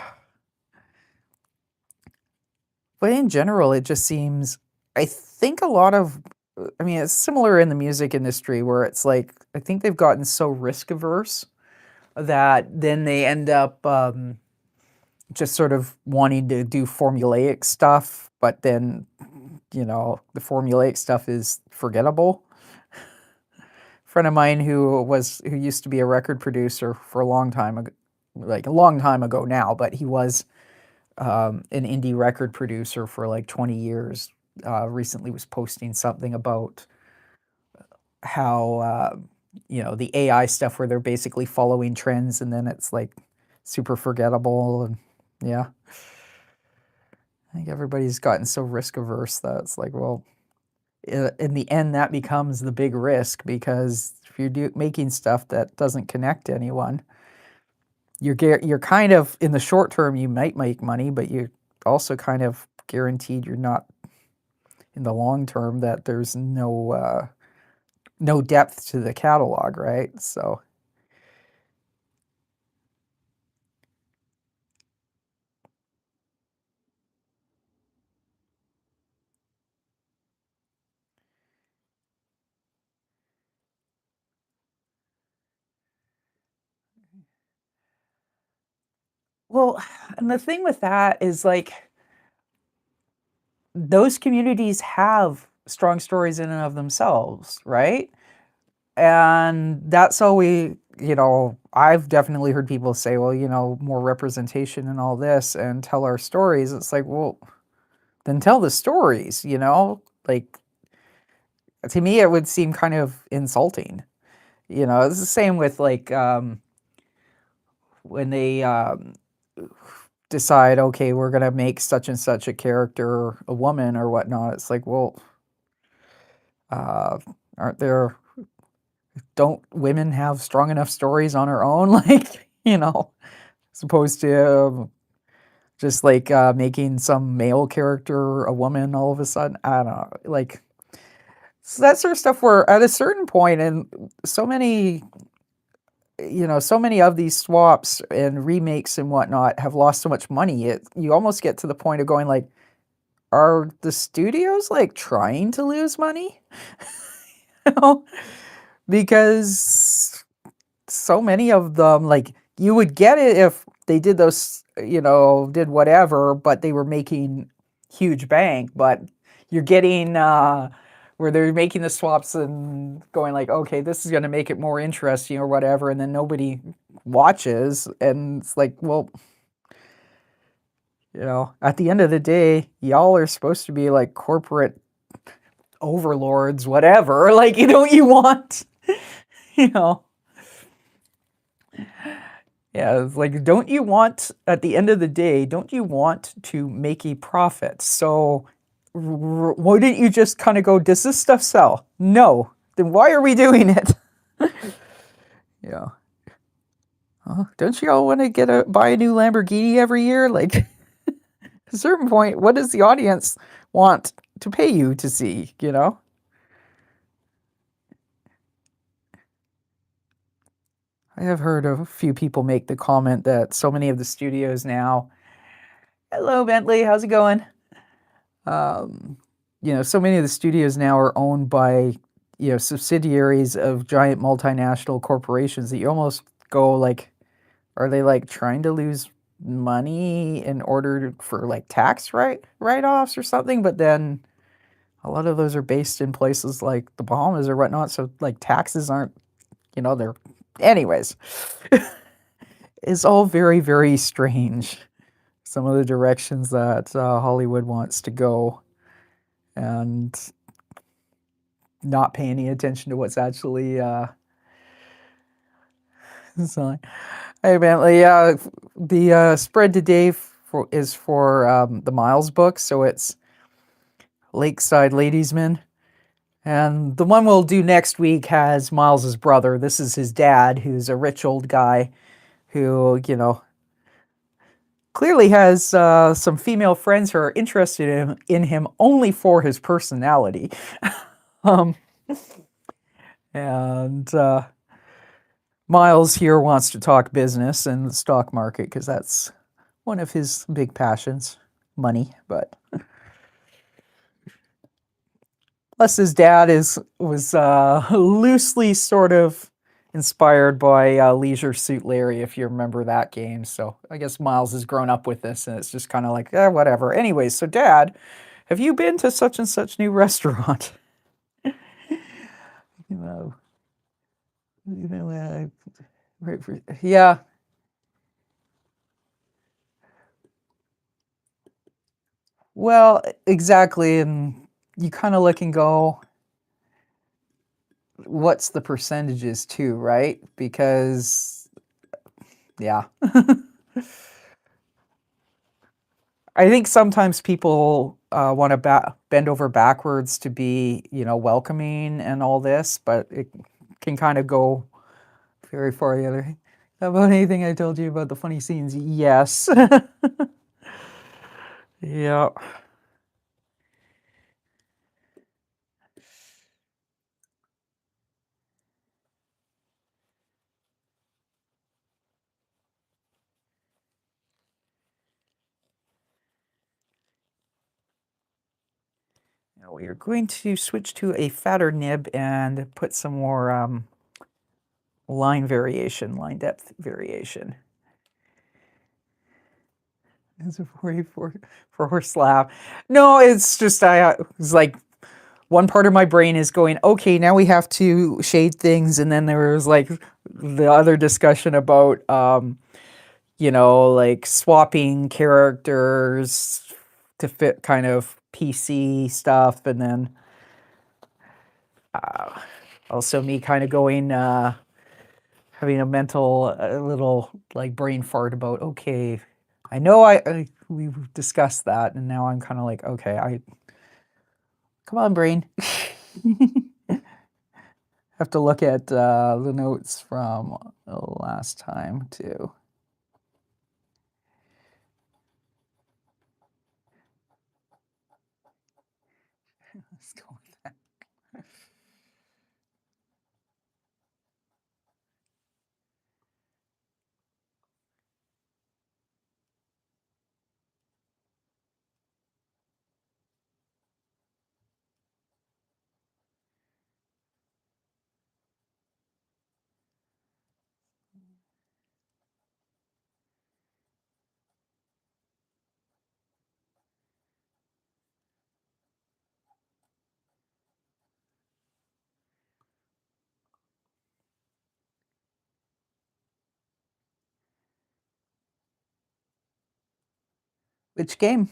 But in general, it just seems, I think a lot of, I mean, it's similar in the music industry where it's like, I think they've gotten so risk averse that then they end up just sort of wanting to do formulaic stuff, but then, the formulaic stuff is forgettable. Friend of mine who used to be a record producer for a long time ago, like a long time ago now, but he was an indie record producer for like 20 years. Recently was posting something about how the AI stuff where they're basically following trends and then it's like super forgettable. And yeah, I think everybody's gotten so risk averse that it's like, well, in the end that becomes the big risk, because if you're making stuff that doesn't connect to anyone, you're kind of, in the short term you might make money, but you're also kind of guaranteed you're not, in the long term, that there's no depth to the catalog, right? So well, and the thing with that is like those communities have strong stories in and of themselves, right? And that's all I've definitely heard people say, well, more representation and all this and tell our stories. It's like, well, then tell the stories, like, to me it would seem kind of insulting. It's the same with like when they decide, okay, we're gonna make such and such a character a woman or whatnot. It's like, well, uh, aren't there? Don't women have strong enough stories on our own? Like, as opposed to just like making some male character a woman all of a sudden. I don't know, like, so that sort of stuff. Where at a certain point, and so many of these swaps and remakes and whatnot have lost so much money. You almost get to the point of going like, are the studios like trying to lose money? you know? Because so many of them, like, you would get it if they did those, did whatever, but they were making huge bank. But you're getting where they're making the swaps and going like, okay, this is going to make it more interesting or whatever, and then nobody watches, and it's like, well, at the end of the day, y'all are supposed to be like corporate overlords, whatever. Like, you want, you know, yeah, it's like, don't you want, at the end of the day, don't you want to make a profit? So, why didn't you just kind of go, does this stuff sell? No. Then why are we doing it? Yeah. Don't you all want to buy a new Lamborghini every year? Like, at a certain point, what does the audience want to pay you to see? I have heard of a few people make the comment that so many of the studios now, hello Bentley, how's it going? Um, so many of the studios now are owned by, subsidiaries of giant multinational corporations that you almost go like, are they like trying to lose money in order for like tax write-offs or something? But then a lot of those are based in places like the Bahamas or whatnot, so like taxes aren't, they're, anyways. It's all very, very strange. Some of the directions that Hollywood wants to go, and not pay any attention to what's actually selling. Hey Bentley, the spread today is for the Myles book, so it's Lakeside Ladiesman. And the one we'll do next week has Myles's brother. This is his dad, who's a rich old guy who, clearly has some female friends who are interested in him only for his personality. um, and Myles here wants to talk business and the stock market because that's one of his big passions, money. But plus, his dad was loosely sort of inspired by Leisure Suit Larry, if you remember that game. So I guess Myles has grown up with this, and it's just kind of like, whatever. Anyways, so Dad, have you been to such and such new restaurant? you know, yeah. Well, exactly, and you kind of look and go, what's the percentages too, right? Because yeah. I think sometimes people want to bend over backwards to be, welcoming and all this, but it can kind of go very far the other. About anything I told you about the funny scenes? Yes. Yeah. Now we are going to switch to a fatter nib and put some more line depth variation. Is it 44 for horse laugh? No, it's just it's like one part of my brain is going, okay, now we have to shade things, and then there was like the other discussion about like swapping characters to fit kind of PC stuff, and then also me kind of going having a mental a little like brain fart about, okay, I know we've discussed that, and now I'm kind of like, okay, I come on, brain. Have to look at the notes from last time too. Let's go with that. Which game?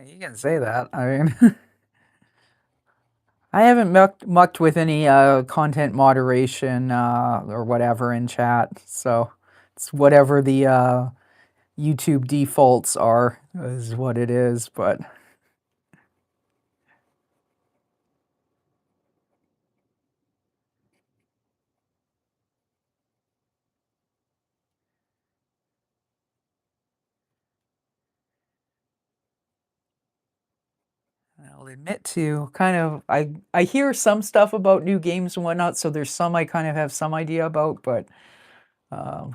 You can say that. I mean, I haven't mucked with any content moderation or whatever in chat, so it's whatever the YouTube defaults are is what it is. But I'll admit to kind of I hear some stuff about new games and whatnot, so there's some I kind of have some idea about, but I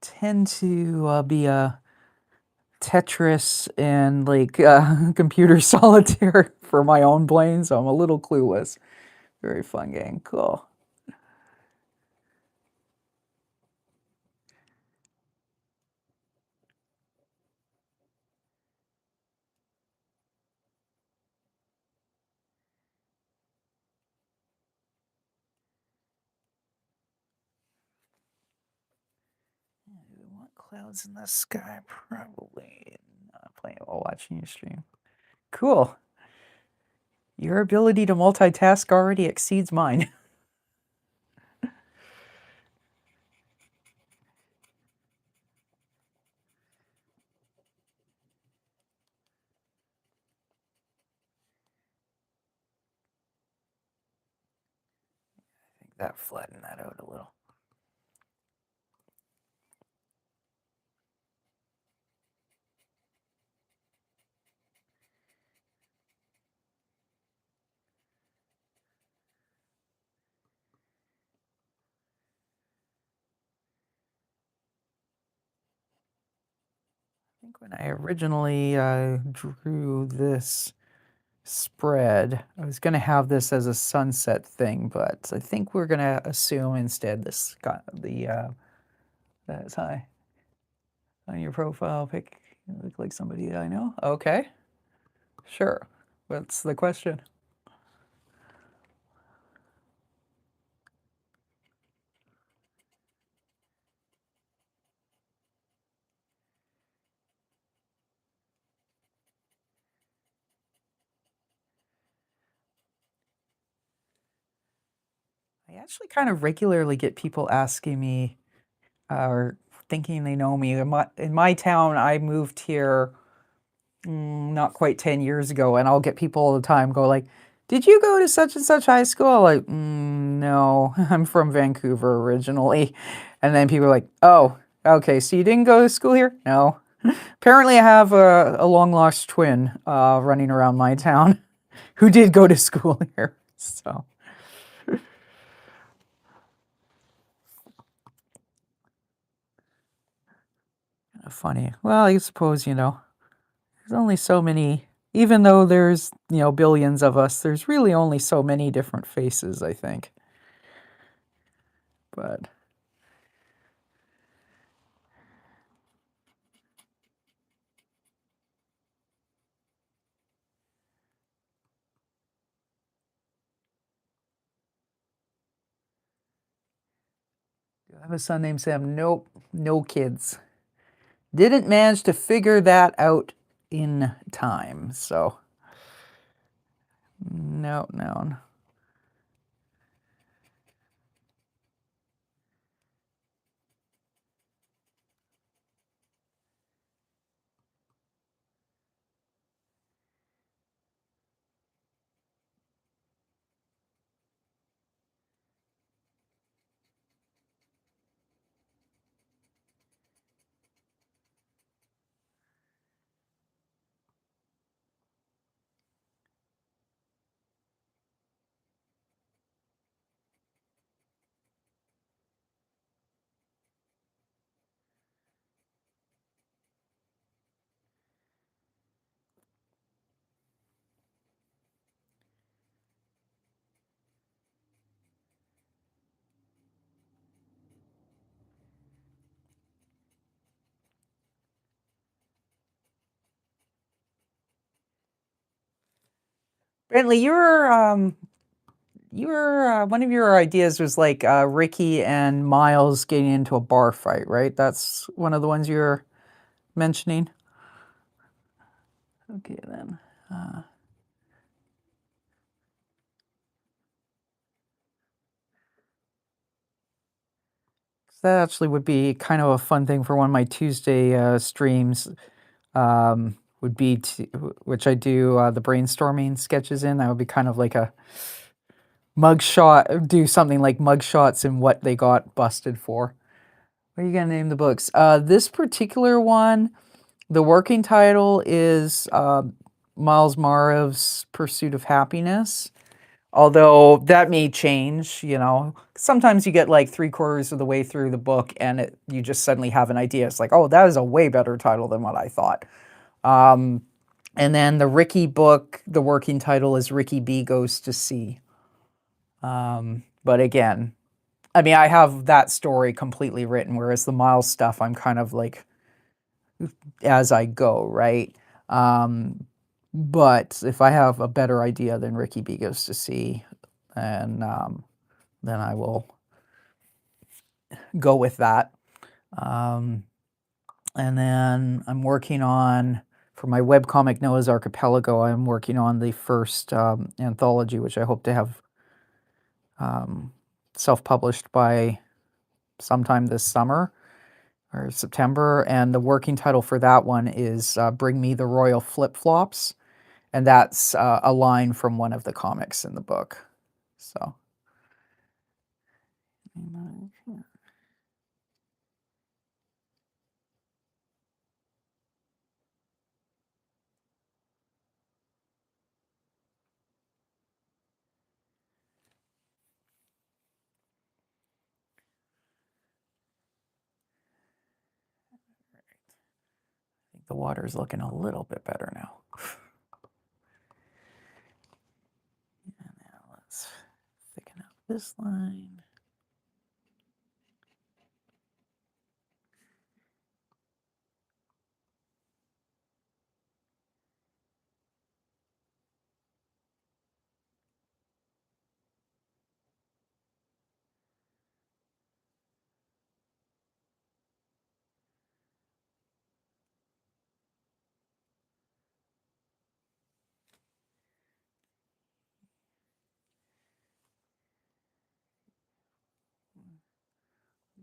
tend to be a Tetris and like computer solitaire for my own playing, so I'm a little clueless. Very fun game. Cool. We want clouds in the sky, probably not playing while watching your stream. Cool. Your ability to multitask already exceeds mine. I think that flattened that out a little. I think when I originally drew this spread, I was going to have this as a sunset thing, but I think we're going to assume instead this got the that's high on your profile pic. You look like somebody I know. Okay, sure. What's the question? I actually kind of regularly get people asking me or thinking they know me. In my town, I moved here not quite 10 years ago, and I'll get people all the time go like, did you go to such and such high school? Like, no, I'm from Vancouver originally. And then people are like, oh, okay, so you didn't go to school here? No. Apparently I have a long lost twin running around my town who did go to school here. So funny. Well, I suppose, there's only so many, even though there's, billions of us, there's really only so many different faces, I think. But do I have a son named Sam? Nope, no kids. Didn't manage to figure that out in time, so no, no. Bentley, you were one of your ideas was like Ricky and Myles getting into a bar fight, right? That's one of the ones you're mentioning. Okay, then. That actually would be kind of a fun thing for one of my Tuesday streams. Would be which I do the brainstorming sketches in. That would be kind of like a mugshot. Do something like mugshots and what they got busted for. What are you gonna name the books? This particular one, the working title is Myles Maarav's Pursuit of Happiness. Although that may change, you know. Sometimes you get like 3/4 of the way through the book and you just suddenly have an idea. It's like, oh, that is a way better title than what I thought. And then the Ricky book, the working title is Ricky B Goes to Sea. But again, I mean, I have that story completely written, whereas the Myles stuff, I'm kind of like as I go, right? But if I have a better idea than Ricky B Goes to Sea, and then I will go with that. And then I'm working on, for my webcomic Noah's Archipelago, I'm working on the first anthology, which I hope to have self-published by sometime this summer or September. And the working title for that one is Bring Me the Royal Flip-Flops. And that's a line from one of the comics in the book. So. I think the water's looking a little bit better now. And now let's thicken up this line.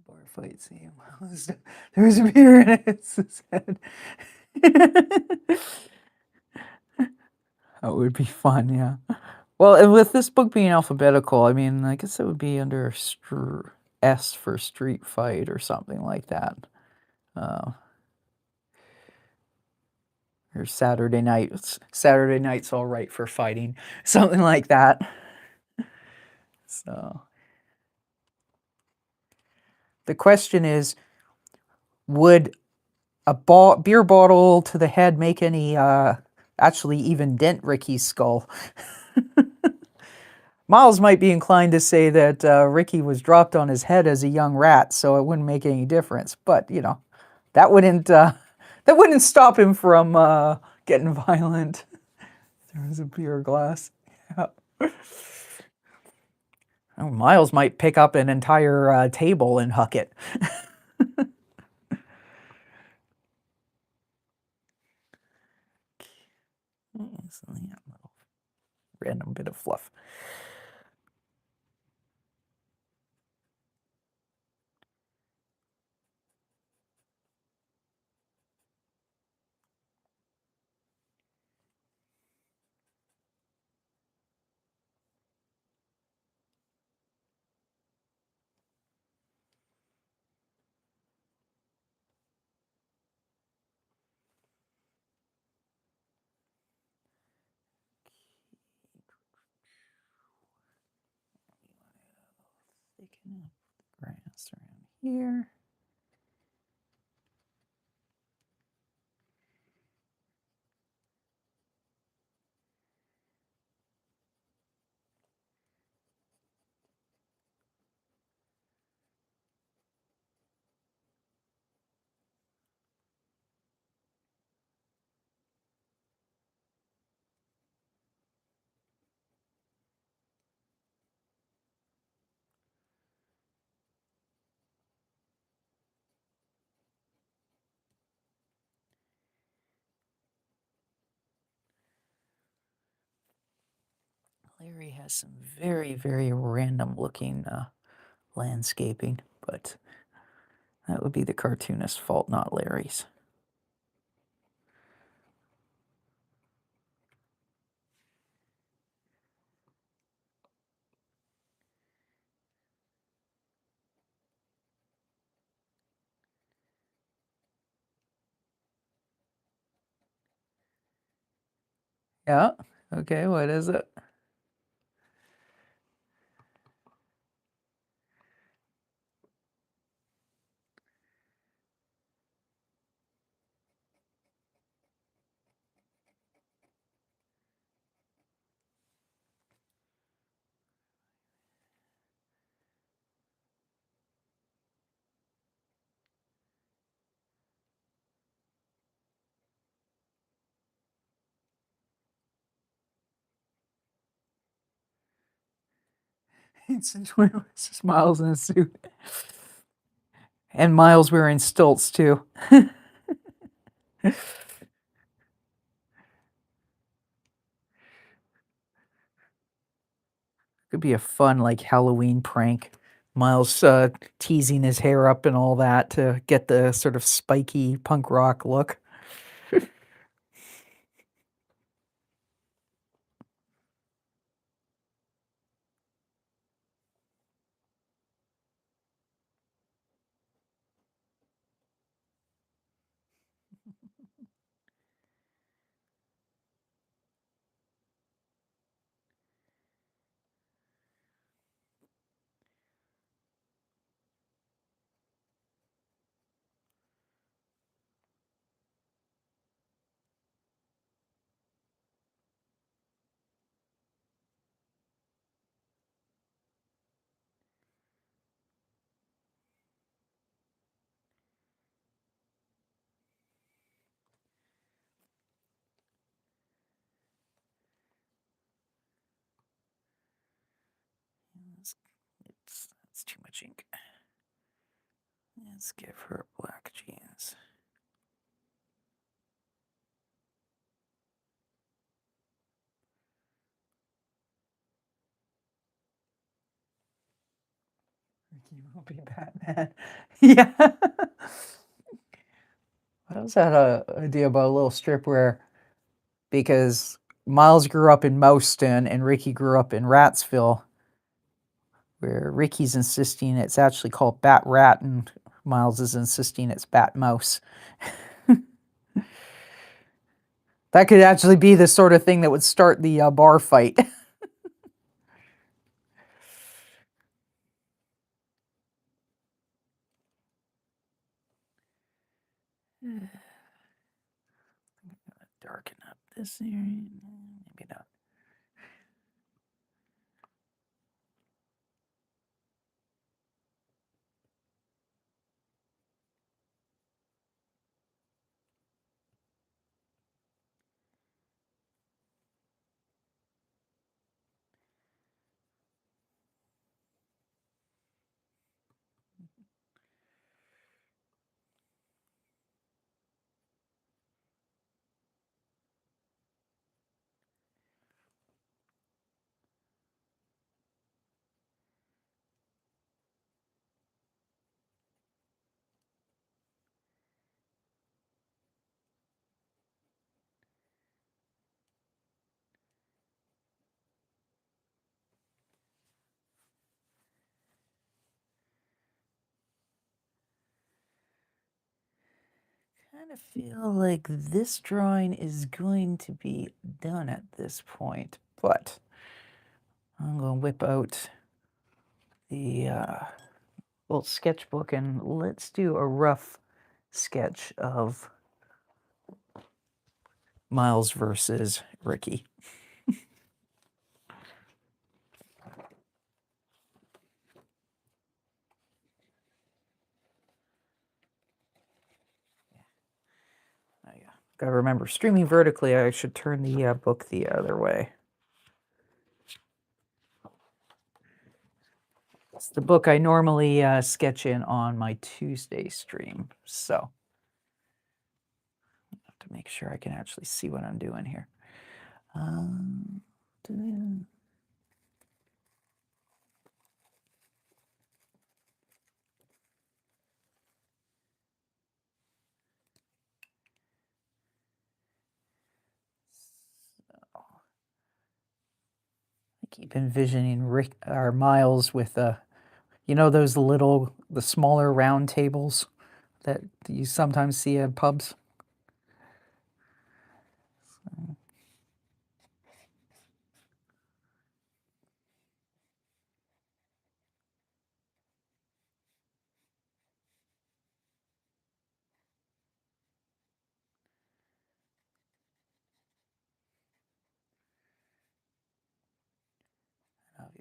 Barfight, see, there's a beer in it. It's sad. That would be fun, yeah. Well, and with this book being alphabetical, I mean, I guess it would be under S for Street Fight or something like that. Or Saturday night. Saturday night's all right for fighting, something like that. So the question is, would a beer bottle to the head make any, actually even dent Ricky's skull? Myles might be inclined to say that Ricky was dropped on his head as a young rat, so it wouldn't make any difference. But you know, that wouldn't stop him from getting violent. There was a beer glass. Yeah. Oh, Myles might pick up an entire table and huck it. So, yeah, a little random bit of fluff. Thicken up the grass around here. Larry has some very, very random looking landscaping, but that would be the cartoonist's fault, not Larry's. Yeah. Okay, what is it? It's just Myles in a suit. And Myles wearing stilts too. Could be a fun like Halloween prank. Myles teasing his hair up and all that to get the sort of spiky punk rock look. It's too much ink. Let's give her black jeans. Ricky will be Batman. Yeah. I also had an idea about a little strip where, because Myles grew up in Mouston and Ricky grew up in Ratsville, where Ricky's insisting it's actually called Bat Rat and Myles is insisting it's Batmouse. That could actually be the sort of thing that would start the bar fight. Darken up this area. Maybe not. Kind of feel like this drawing is going to be done at this point, but I'm going to whip out the little sketchbook and let's do a rough sketch of Myles versus Ricky. Gotta remember, streaming vertically, I should turn the book the other way. It's the book I normally sketch in on my Tuesday stream, so I have to make sure I can actually see what I'm doing here. I keep envisioning Rick or Myles with you know those the smaller round tables that you sometimes see at pubs.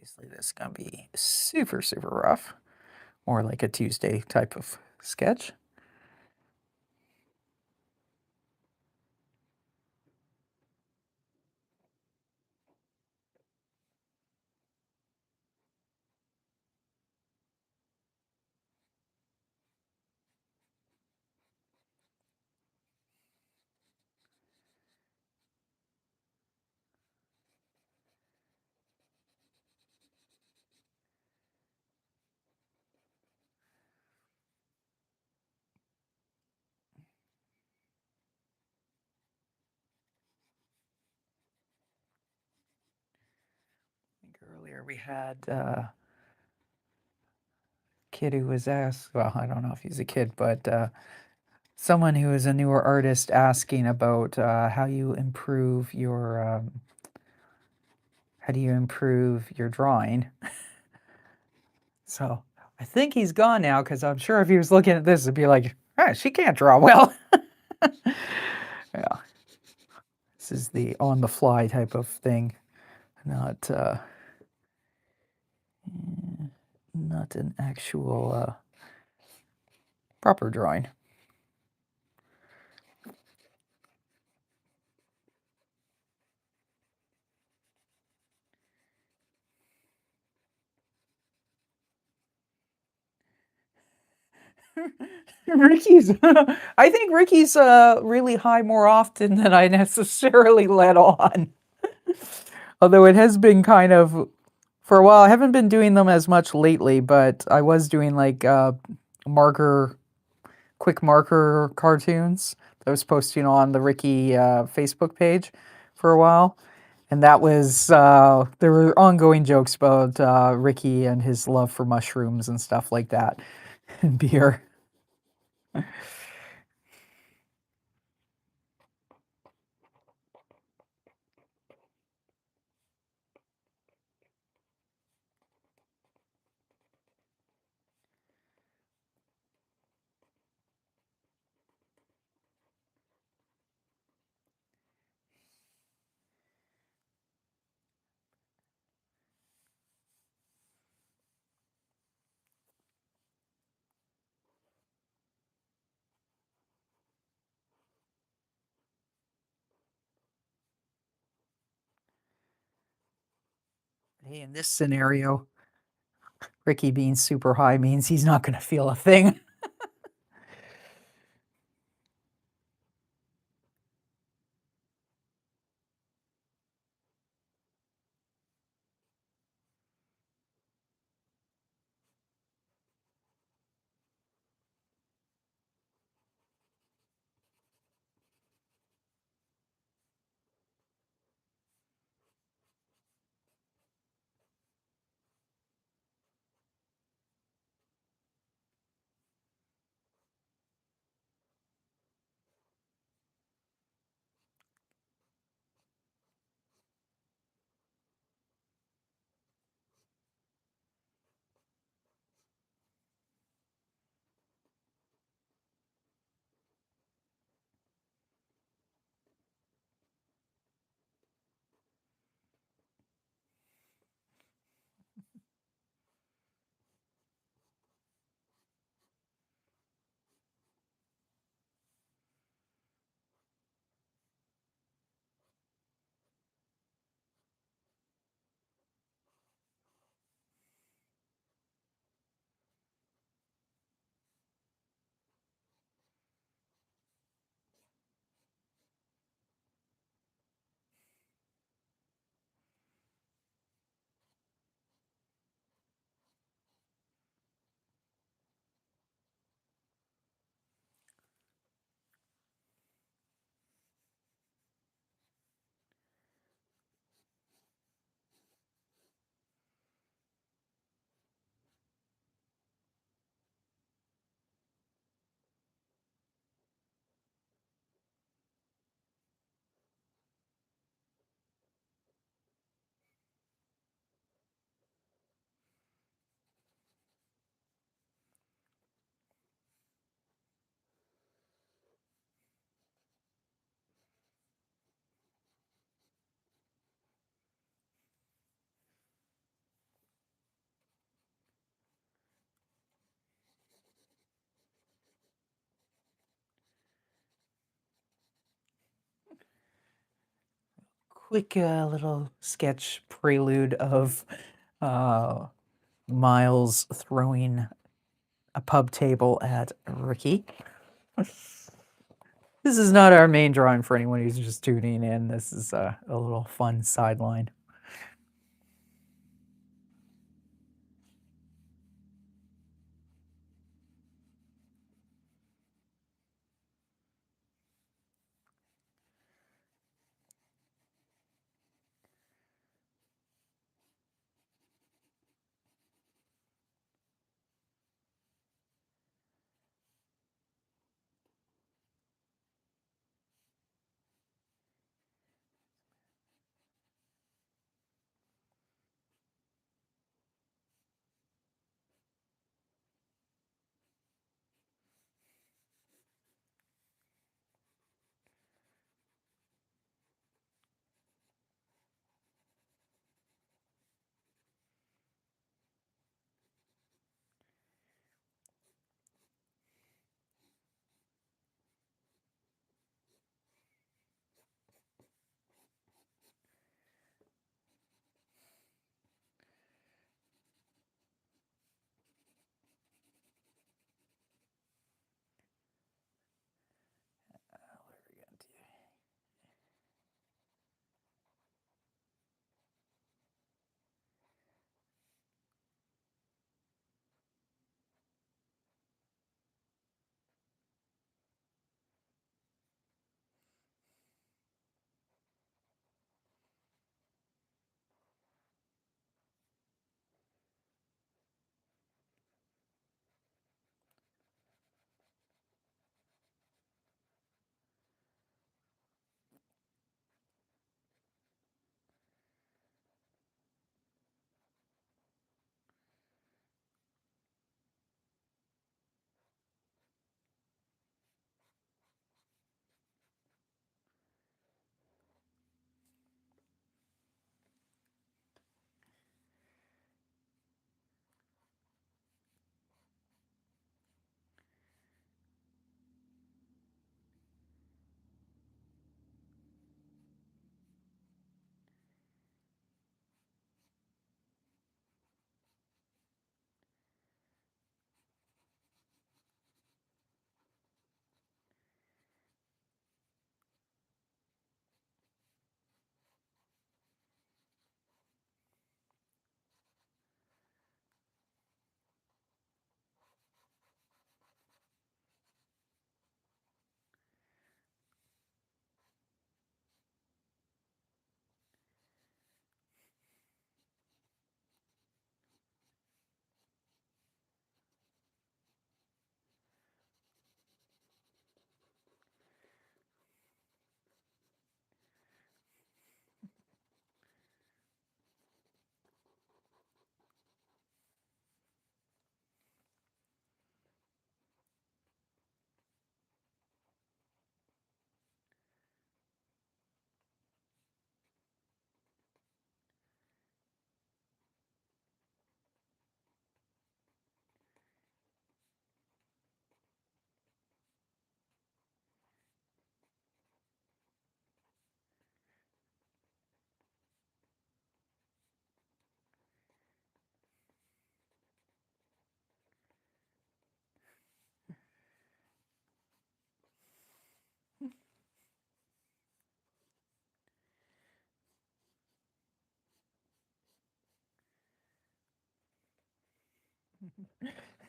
Obviously, this is going to be super, super rough. More like a Tuesday type of sketch. Earlier we had a kid who was asked, well, I don't know if he's a kid, but someone who is a newer artist asking about how do you improve your drawing? So I think he's gone now because I'm sure if he was looking at this, it'd be like, ah, she can't draw well. Yeah, this is the on the fly type of thing, not not an actual proper drawing. Ricky's, I think Ricky's really high more often than I necessarily let on. Although it has been kind of, for a while, I haven't been doing them as much lately, but I was doing like quick marker cartoons that I was posting on the Ricky Facebook page for a while. And that was, there were ongoing jokes about Ricky and his love for mushrooms and stuff like that, and beer. Hey, in this scenario, Ricky being super high means he's not going to feel a thing. quick little sketch prelude of Myles throwing a pub table at Ricky. This is not our main drawing for anyone who's just tuning in. This is a little fun sideline.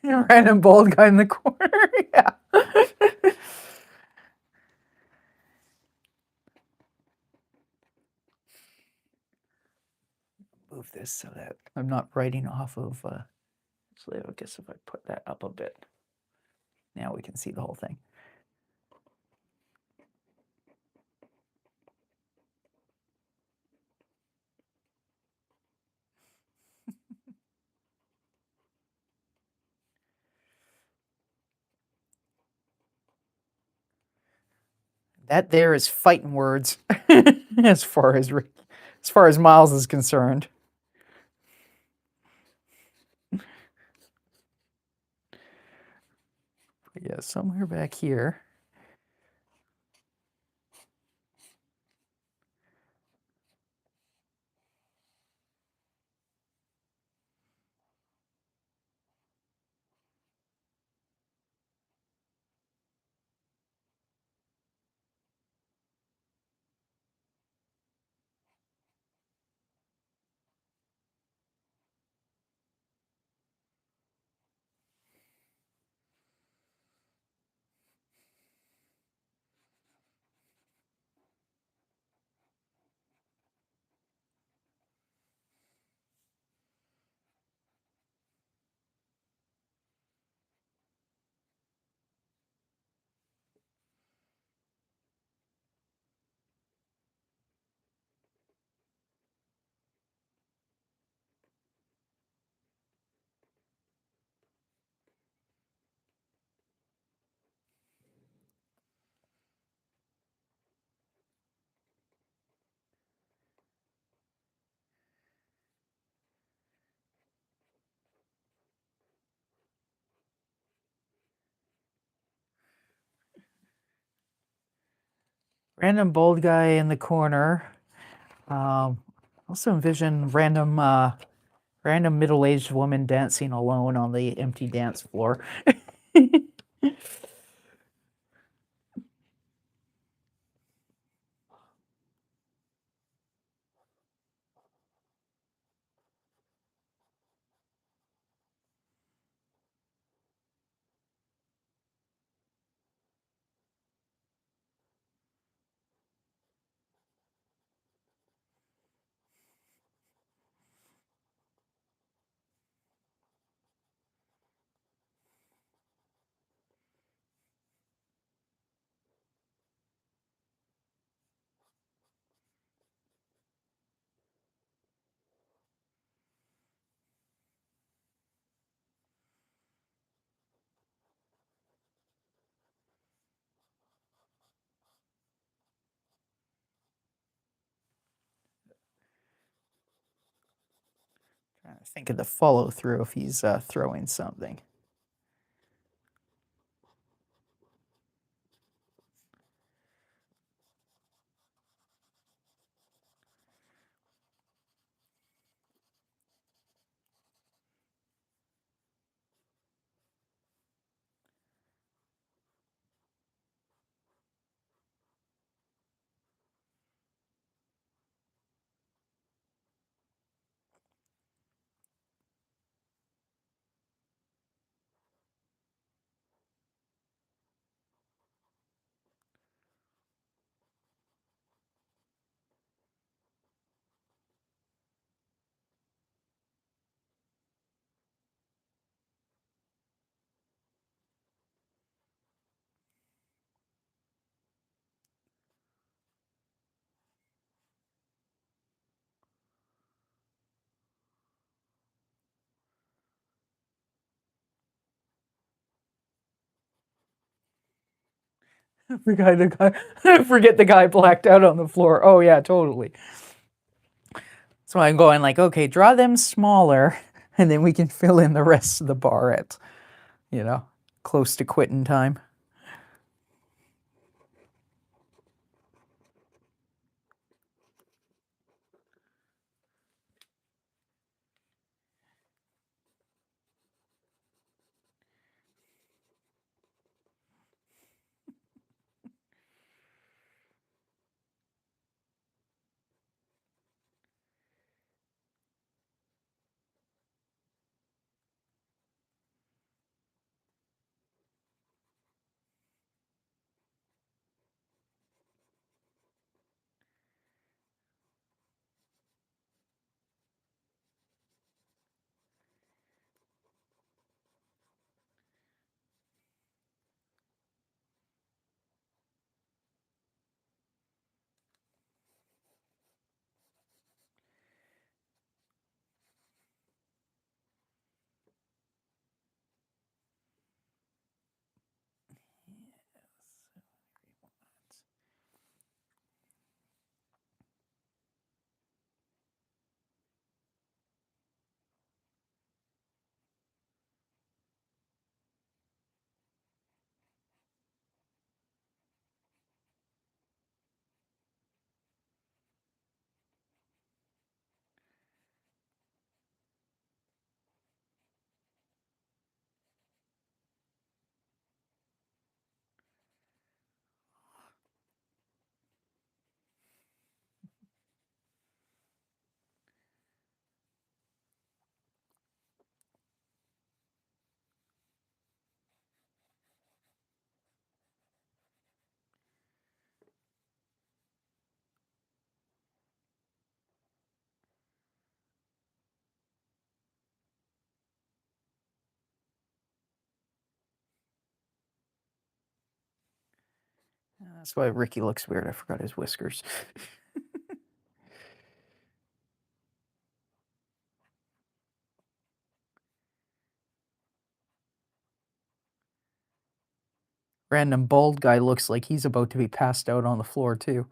Random bald guy in the corner. Yeah. Move this so that I'm not writing off of. So I guess if I put that up a bit, now we can see the whole thing. That there is fighting words, as far as Myles is concerned. Yeah, somewhere back here. Random bald guy in the corner. Also envision random middle-aged woman dancing alone on the empty dance floor. Trying to think of the follow through if he's throwing something. Forget the guy blacked out on the floor. Oh yeah, totally. So I'm going like, okay, draw them smaller, and then we can fill in the rest of the bar at, close to quitting time. That's why Ricky looks weird. I forgot his whiskers. Random bald guy looks like he's about to be passed out on the floor, too.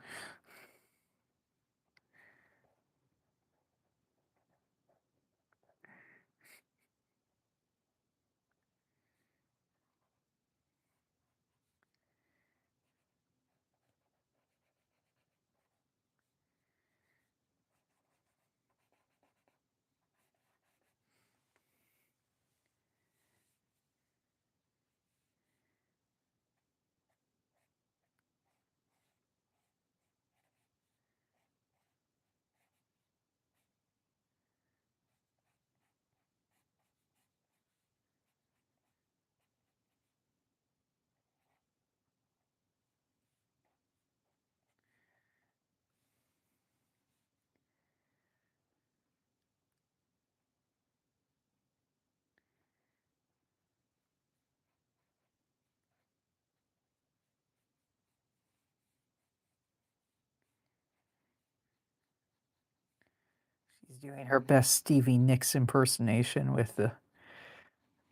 doing her best Stevie Nicks impersonation with the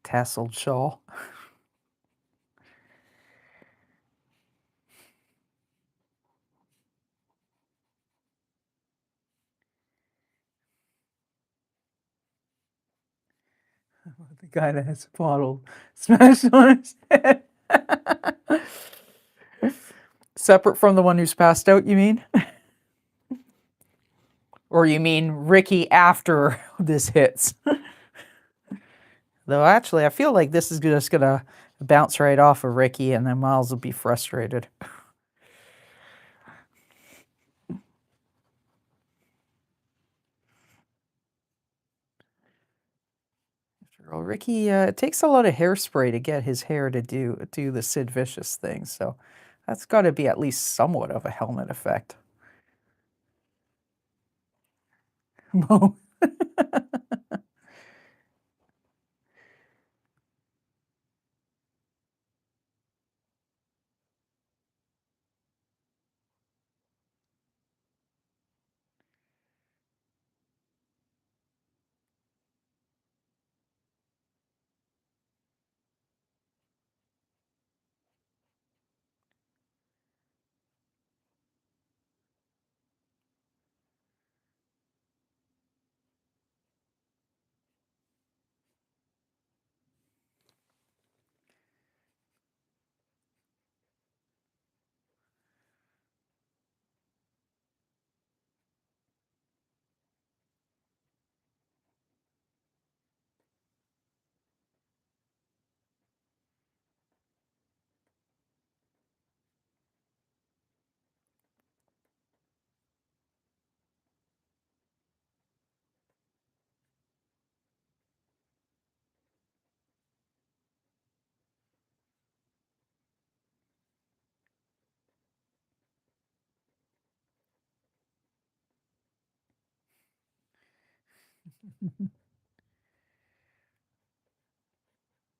tasseled shawl. The guy that has a bottle smashed on his head. Separate from the one who's passed out, you mean? Or you mean Ricky after this hits? Though actually, I feel like this is just gonna bounce right off of Ricky, and then Myles will be frustrated. Well, Ricky, it takes a lot of hairspray to get his hair to do the Sid Vicious thing, so that's got to be at least somewhat of a helmet effect.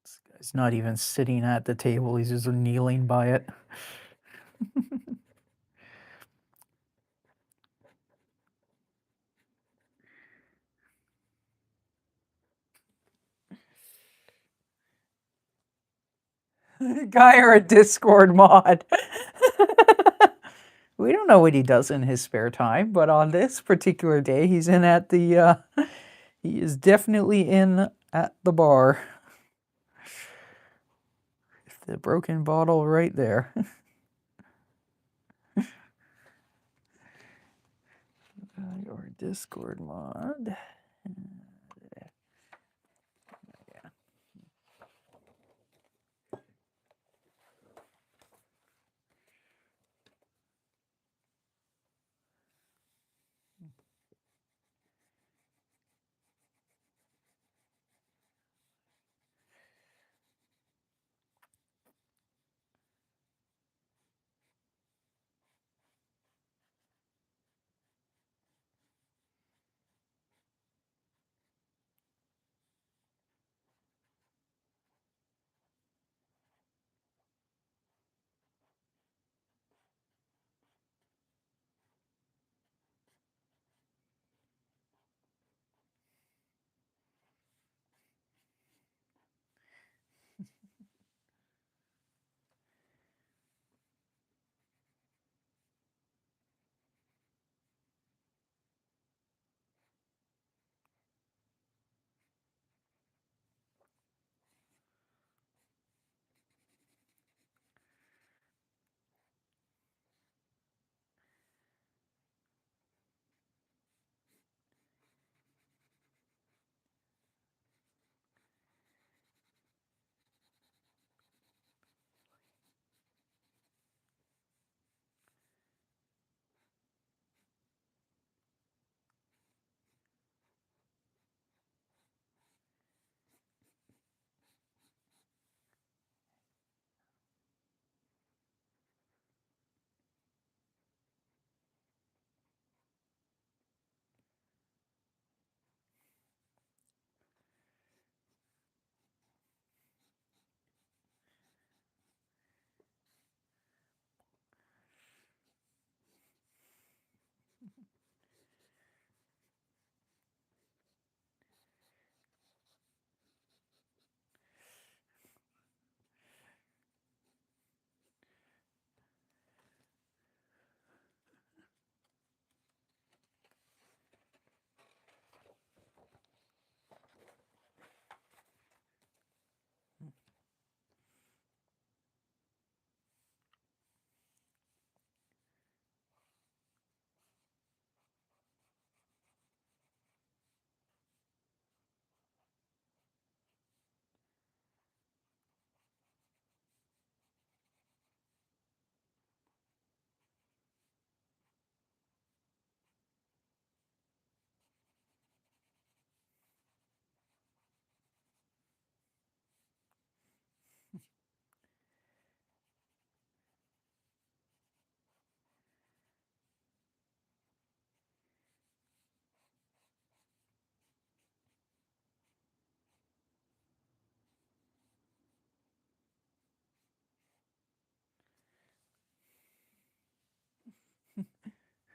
This guy's not even sitting at the table, he's just kneeling by it. Guy or a Discord mod. We don't know what he does in his spare time, but on this particular day, he's in at the, he is definitely in at the bar. The broken bottle right there. Your Discord mod.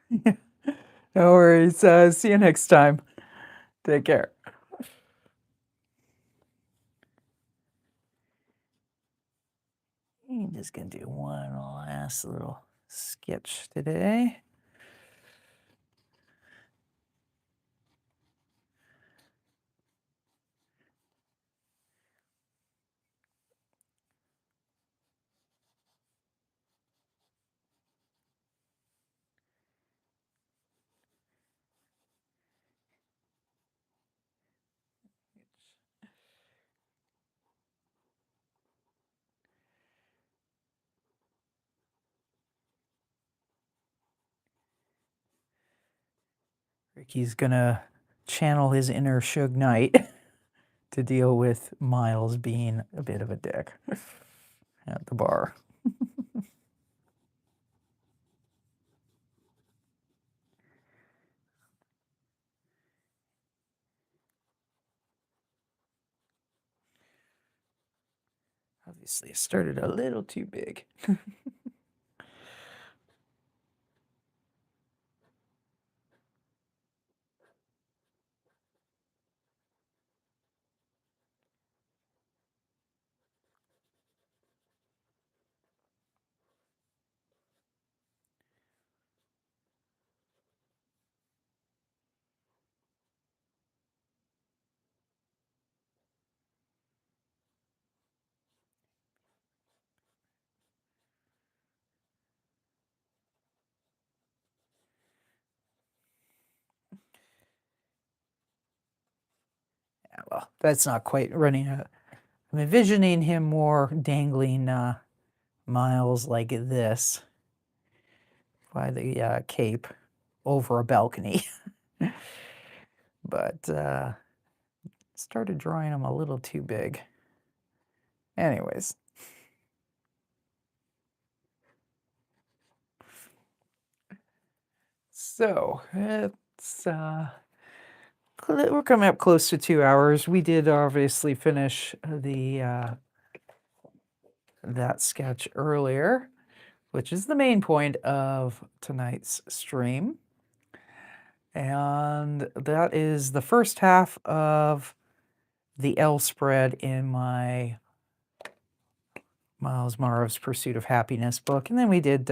No worries. See you next time. Take care. I'm just going to do one last little sketch today. Ricky's going to channel his inner Suge Knight to deal with Myles being a bit of a dick at the bar. Obviously, it started a little too big. Yeah, well, that's not quite running out. I'm envisioning him more dangling Myles like this by the cape over a balcony. But started drawing him a little too big. Anyways. So, it's we're coming up close to 2 hours. We did obviously finish the that sketch earlier, which is the main point of tonight's stream. And that is the first half of the L spread in my Myles Maarav's Pursuit of Happiness book. And then we did,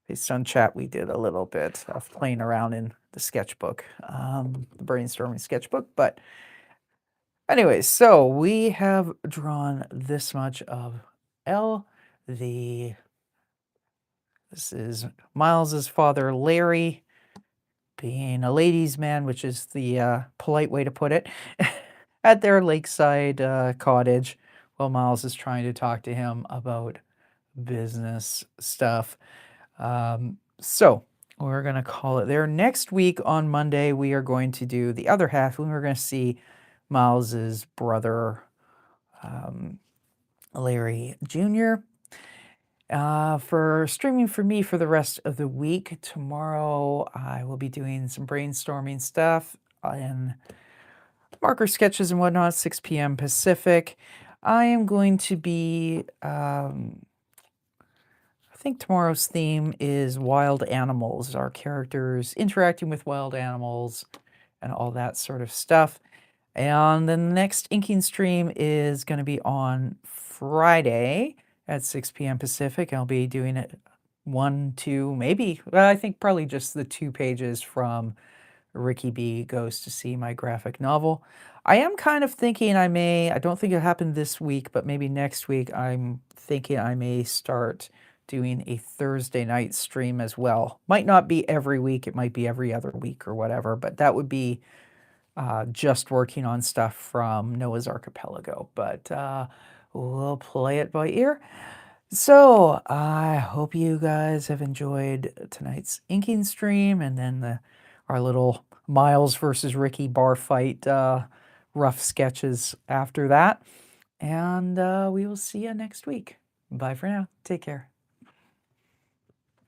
based on chat, we did a little bit of playing around in the sketchbook, the brainstorming sketchbook. But anyways, so we have drawn this much of L. This is Myles's father, Larry, being a ladies' man, which is the polite way to put it, at their lakeside cottage, while Myles is trying to talk to him about business stuff. So we're going to call it there. Next week on Monday, we are going to do the other half, and we're going to see Myles's brother, Larry Jr. For streaming for me for the rest of the week, tomorrow I will be doing some brainstorming stuff and marker sketches and whatnot, 6 p.m. Pacific. I am going to be, I think tomorrow's theme is wild animals, our characters interacting with wild animals and all that sort of stuff. And then the next inking stream is going to be on Friday at 6 p.m. Pacific. I'll be doing it 1, 2, maybe, well, I think probably just the 2 pages from Ricky B Goes to See My graphic novel. I am kind of thinking I don't think it'll happen this week, but maybe next week, I'm thinking I may start doing a Thursday night stream as well. Might not be every week, it might be every other week or whatever, but that would be just working on stuff from Noah's Archipelago, but we'll play it by ear. So I hope you guys have enjoyed tonight's inking stream, and then our little Myles versus Ricky bar fight rough sketches after that. And we will see you next week. Bye for now. Take care.